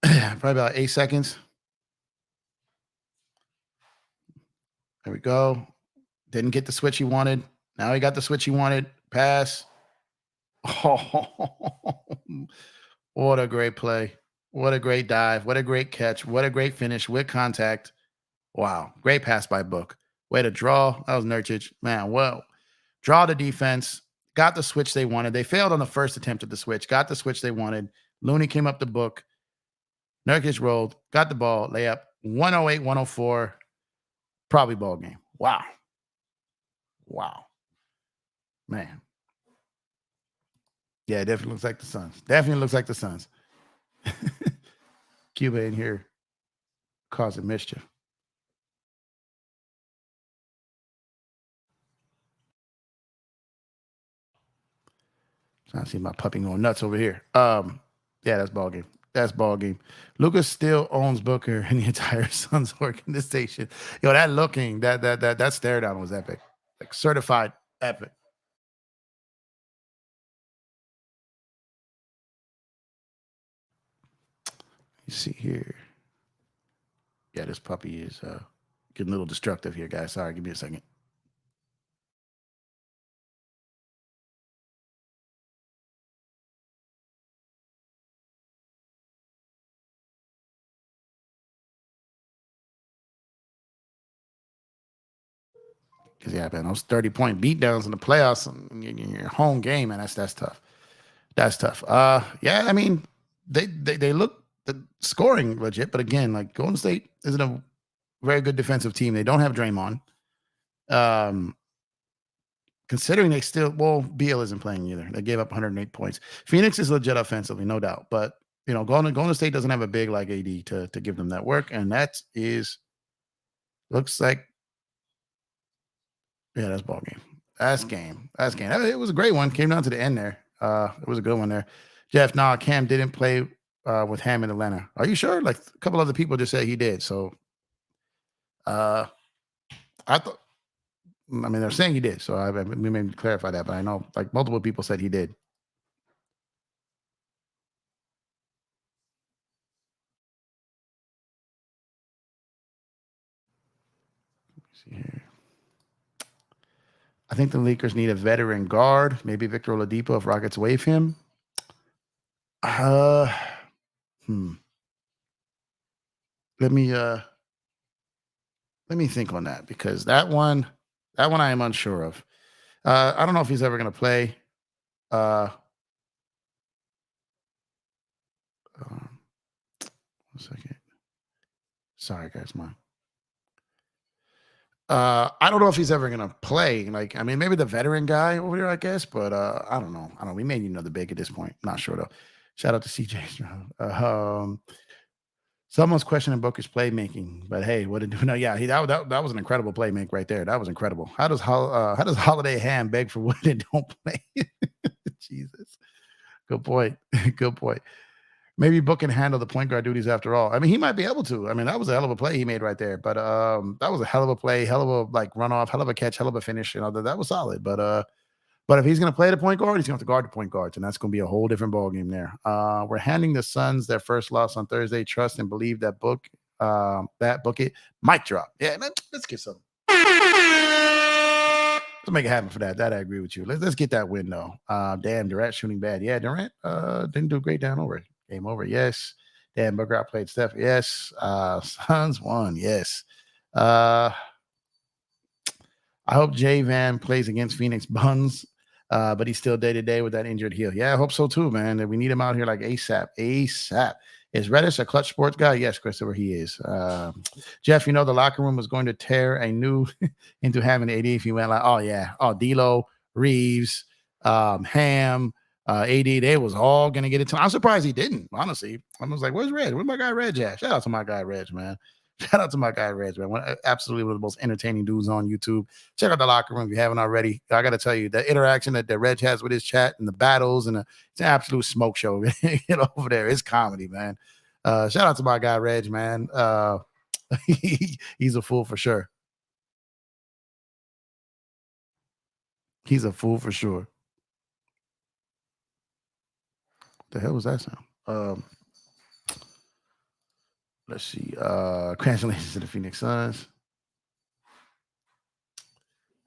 8 seconds. There we go. Didn't get the switch he wanted. Now he got the switch he wanted. Pass. Oh, what a great play. What a great dive. What a great catch. What a great finish with contact. Wow. Great pass by Book. Way to draw. That was Nurkic. Man, well, draw the defense. Got the switch they wanted. They failed on the first attempt at the switch. Got the switch they wanted. Looney came up the Book. Nurkic rolled. Got the ball. Layup. 108, 104. Probably ball game. Wow. Wow. Man. Yeah, it definitely looks like the Suns. Definitely looks like the Suns. Cuba in here causing mischief. I see my puppy going nuts over here. Yeah, that's ball game. That's ball game. Lucas still owns Booker and the entire Suns organization. Yo, that stare down was epic. Like certified epic. You see here. Yeah, this puppy is getting a little destructive here, guys. Sorry, give me a second. Because yeah, man, those 30-point beatdowns in the playoffs in your home game, man, that's tough. That's tough. Yeah, I mean, they look the scoring legit, but again, like Golden State isn't a very good defensive team. They don't have Draymond. Considering they still Beal isn't playing either. They gave up 108 points. Phoenix is legit offensively, no doubt, but Golden State doesn't have a big like AD to give them that work, and looks like that's ball game. That's game. That's game. It was a great one. Came down to the end there. It was a good one there. Jeff, Cam didn't play with Ham in Atlanta. Are you sure? Like a couple other people just said he did. So I thought, I mean, they're saying he did. So we may clarify that, but I know like multiple people said he did. Let's see here. I think the Lakers need a veteran guard, maybe Victor Oladipo if Rockets waive him. Let me think on that because that one I am unsure of. I don't know if he's ever going to play. One second. Sorry, guys, I don't know if he's ever gonna play. Like, I mean, maybe the veteran guy over here, I guess, but I don't know. We may need another big at this point. Not sure though. Shout out to CJ. Someone's questioning Booker's playmaking, but hey, what did no? Yeah, that was an incredible play make right there. That was incredible. How does Holiday Ham beg for wood and don't play? Jesus, good point. Good point. Maybe Book can handle the point guard duties after all. I mean, he might be able to. I mean, that was a hell of a play he made right there. But that was a hell of a play, hell of a like runoff, hell of a catch, hell of a finish. That was solid. But if he's gonna play the point guard, he's gonna have to guard the point guards, and that's gonna be a whole different ball game there. We're handing the Suns their first loss on Thursday. Trust and believe that book it. Mic drop. Yeah, let's get some. Let's make it happen for that. That I agree with you. Let's get that win though. Damn, Durant shooting bad. Yeah, Durant didn't do great down over. Game over. Yes. Dan Booker outplayed Steph. Yes. Suns won. Yes. I hope J Van plays against Phoenix Buns, but he's still day to day with that injured heel. Yeah, I hope so too, man. We need him out here like ASAP. ASAP. Is Reddish a clutch sports guy? Yes, Christopher, he is. Jeff, the locker room was going to tear a new into having AD if he went like, oh yeah, D'Lo, Reeves, Ham. AD, they was all gonna get it. I'm surprised he didn't. Honestly, I was like, "Where's Reg? Where's my guy Reg at?" Shout out to my guy Reg, man. Shout out to my guy Reg, man. Absolutely one of the most entertaining dudes on YouTube. Check out the locker room if you haven't already. I got to tell you, the interaction that Reg has with his chat and the battles it's an absolute smoke show over there. It's comedy, man. Shout out to my guy Reg, man. He's a fool for sure. He's a fool for sure. What the hell was that sound? Let's see. Congratulations to the Phoenix Suns.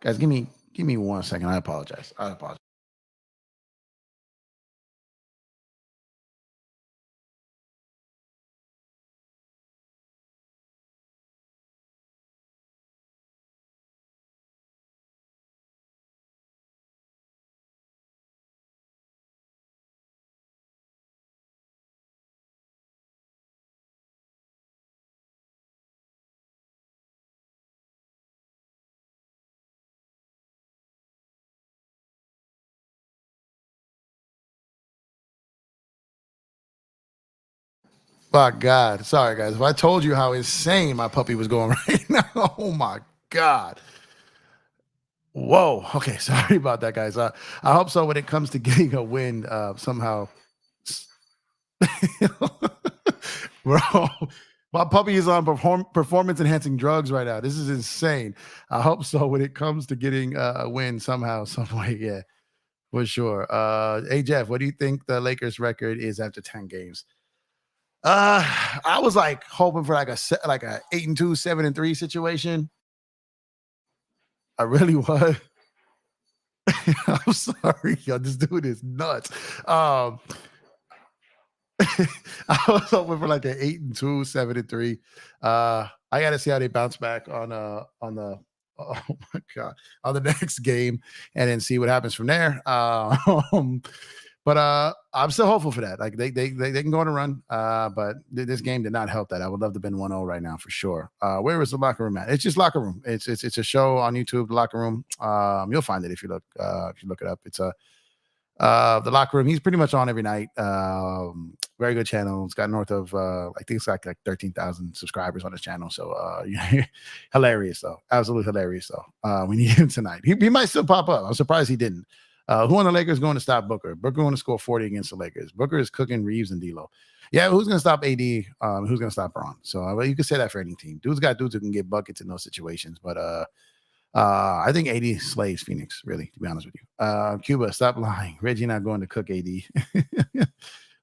Guys, give me 1 second. I apologize. My God. Sorry, guys. If I told you how insane my puppy was going right now, oh my God. Whoa. Okay. Sorry about that, guys. I hope so when it comes to getting a win somehow. Bro, my puppy is on performance enhancing drugs right now. This is insane. I hope so when it comes to getting a win somehow, some way. Yeah, for sure. Hey, Jeff, what do you think the Lakers record is after 10 games? I was like hoping for like a 8-2, 7-3 situation. I really was. I'm sorry, yo. This dude is nuts. I was hoping for like an 8-2, 7-3. I got to see how they bounce back on the oh my God, on the next game, and then see what happens from there. But I'm still hopeful for that. Like they can go on a run. But this game did not help that. I would love to have been 1-0 right now for sure. Where is the locker room at? It's just locker room. It's a show on YouTube, the locker room. You'll find it if you look it up. It's the locker room. He's pretty much on every night. Very good channel. It's got north of I think it's like 13,000 subscribers on his channel. So hilarious though. Absolutely hilarious though. We need him tonight. He might still pop up. I'm surprised he didn't. Who on the Lakers going to stop Booker? Booker going to score 40 against the Lakers. Booker is cooking Reeves and D'Lo. Yeah, who's going to stop AD? Who's going to stop Braun? So you can say that for any team. Dudes got dudes who can get buckets in those situations. But I think AD slays Phoenix, really, to be honest with you. Cuba, stop lying. Reggie not going to cook AD. The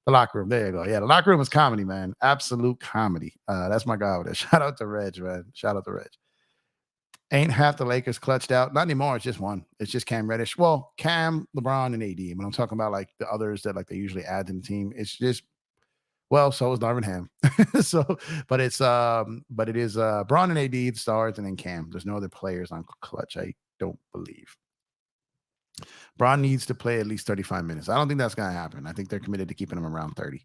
locker room. There you go. Yeah, the locker room is comedy, man. Absolute comedy. That's my guy with it. Shout out to Reg, man. Shout out to Reg. Ain't half the Lakers clutched out. Not anymore. It's just one. It's just Cam Reddish. Well, Cam, LeBron, and AD. When I'm talking about like the others that like they usually add to the team, it's just so is Darvin Ham. But it is Braun and AD the stars, and then Cam. There's no other players on clutch. I don't believe. Braun needs to play at least 35 minutes. I don't think that's gonna happen. I think they're committed to keeping him around 30.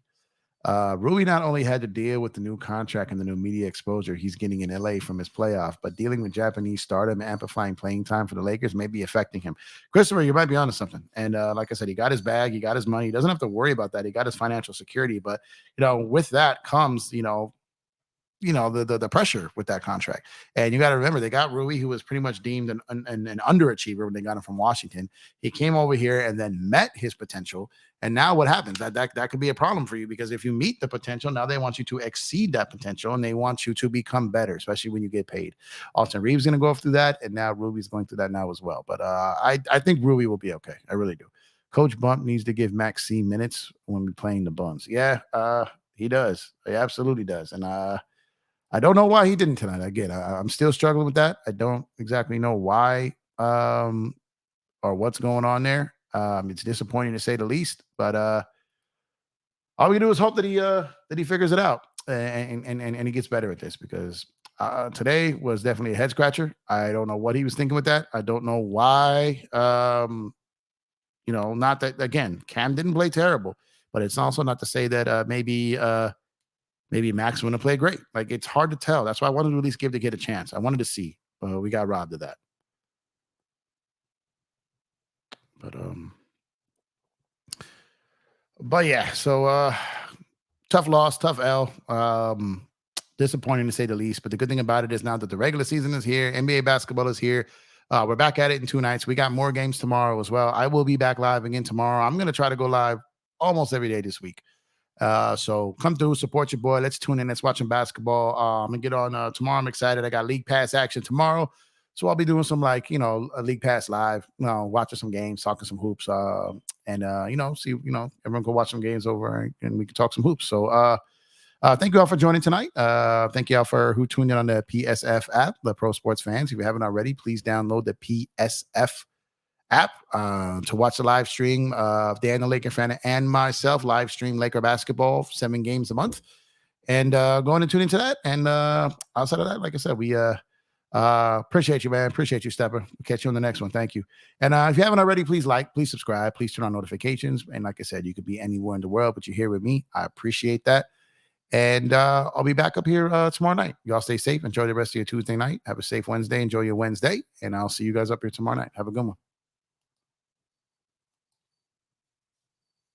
Rui not only had to deal with the new contract and the new media exposure he's getting in LA from his playoff, but dealing with Japanese stardom amplifying playing time for the Lakers may be affecting him. Christopher, you might be onto something. And like I said, he got his bag, he got his money. He doesn't have to worry about that. He got his financial security. But with that comes, the pressure with that contract. And you got to remember, they got Rui, who was pretty much deemed an underachiever when they got him from Washington. He came over here and then met his potential. And now what happens? That could be a problem for you, because if you meet the potential, now they want you to exceed that potential and they want you to become better, especially when you get paid. Austin Reeves is going to go through that, and now Rui's going through that now as well. But I think Rui will be okay. I really do. Coach Bump needs to give Max C minutes when we're playing the Buns. Yeah, he does. He absolutely does. And I don't know why he didn't tonight. Again, I'm still struggling with that. I don't exactly know why or what's going on there. It's disappointing to say the least, but all we can do is hope that he figures it out and he gets better at this, because today was definitely a head scratcher. I don't know what he was thinking with that. I don't know why. Not that, again, Cam didn't play terrible, but it's also not to say that maybe Max want to play great. Like, it's hard to tell. That's why I wanted to at least give the kid a chance. I wanted to see. We got robbed of that. But yeah, so tough loss, tough L. disappointing to say the least. But the good thing about it is now that the regular season is here, NBA basketball is here. We're back at it in 2 nights. We got more games tomorrow as well. I will be back live again tomorrow. I'm going to try to go live almost every day this week. So come through, support your boy. Let's tune in. Let's watch some basketball. I'm going to get on tomorrow. I'm excited. I got League Pass action tomorrow. So I'll be doing some a League Pass live, watching some games, talking some hoops, and see, everyone go watch some games over and we can talk some hoops. So thank you all for joining tonight. Thank you all for who tuned in on the PSF app, the Pro Sports Fans. If you haven't already, please download the PSF app to watch the live stream of Dan the Laker fan and myself live stream Laker basketball 7 games a month. And go on and tune into that. And outside of that, like I said, we appreciate you, man. Appreciate you, Stepper. We'll catch you on the next one. Thank you. And if you haven't already, please like, please subscribe, please turn on notifications. And like I said, you could be anywhere in the world, but you're here with me. I appreciate that. And I'll be back up here tomorrow night. Y'all stay safe. Enjoy the rest of your Tuesday night. Have a safe Wednesday. Enjoy your Wednesday. And I'll see you guys up here tomorrow night. Have a good one.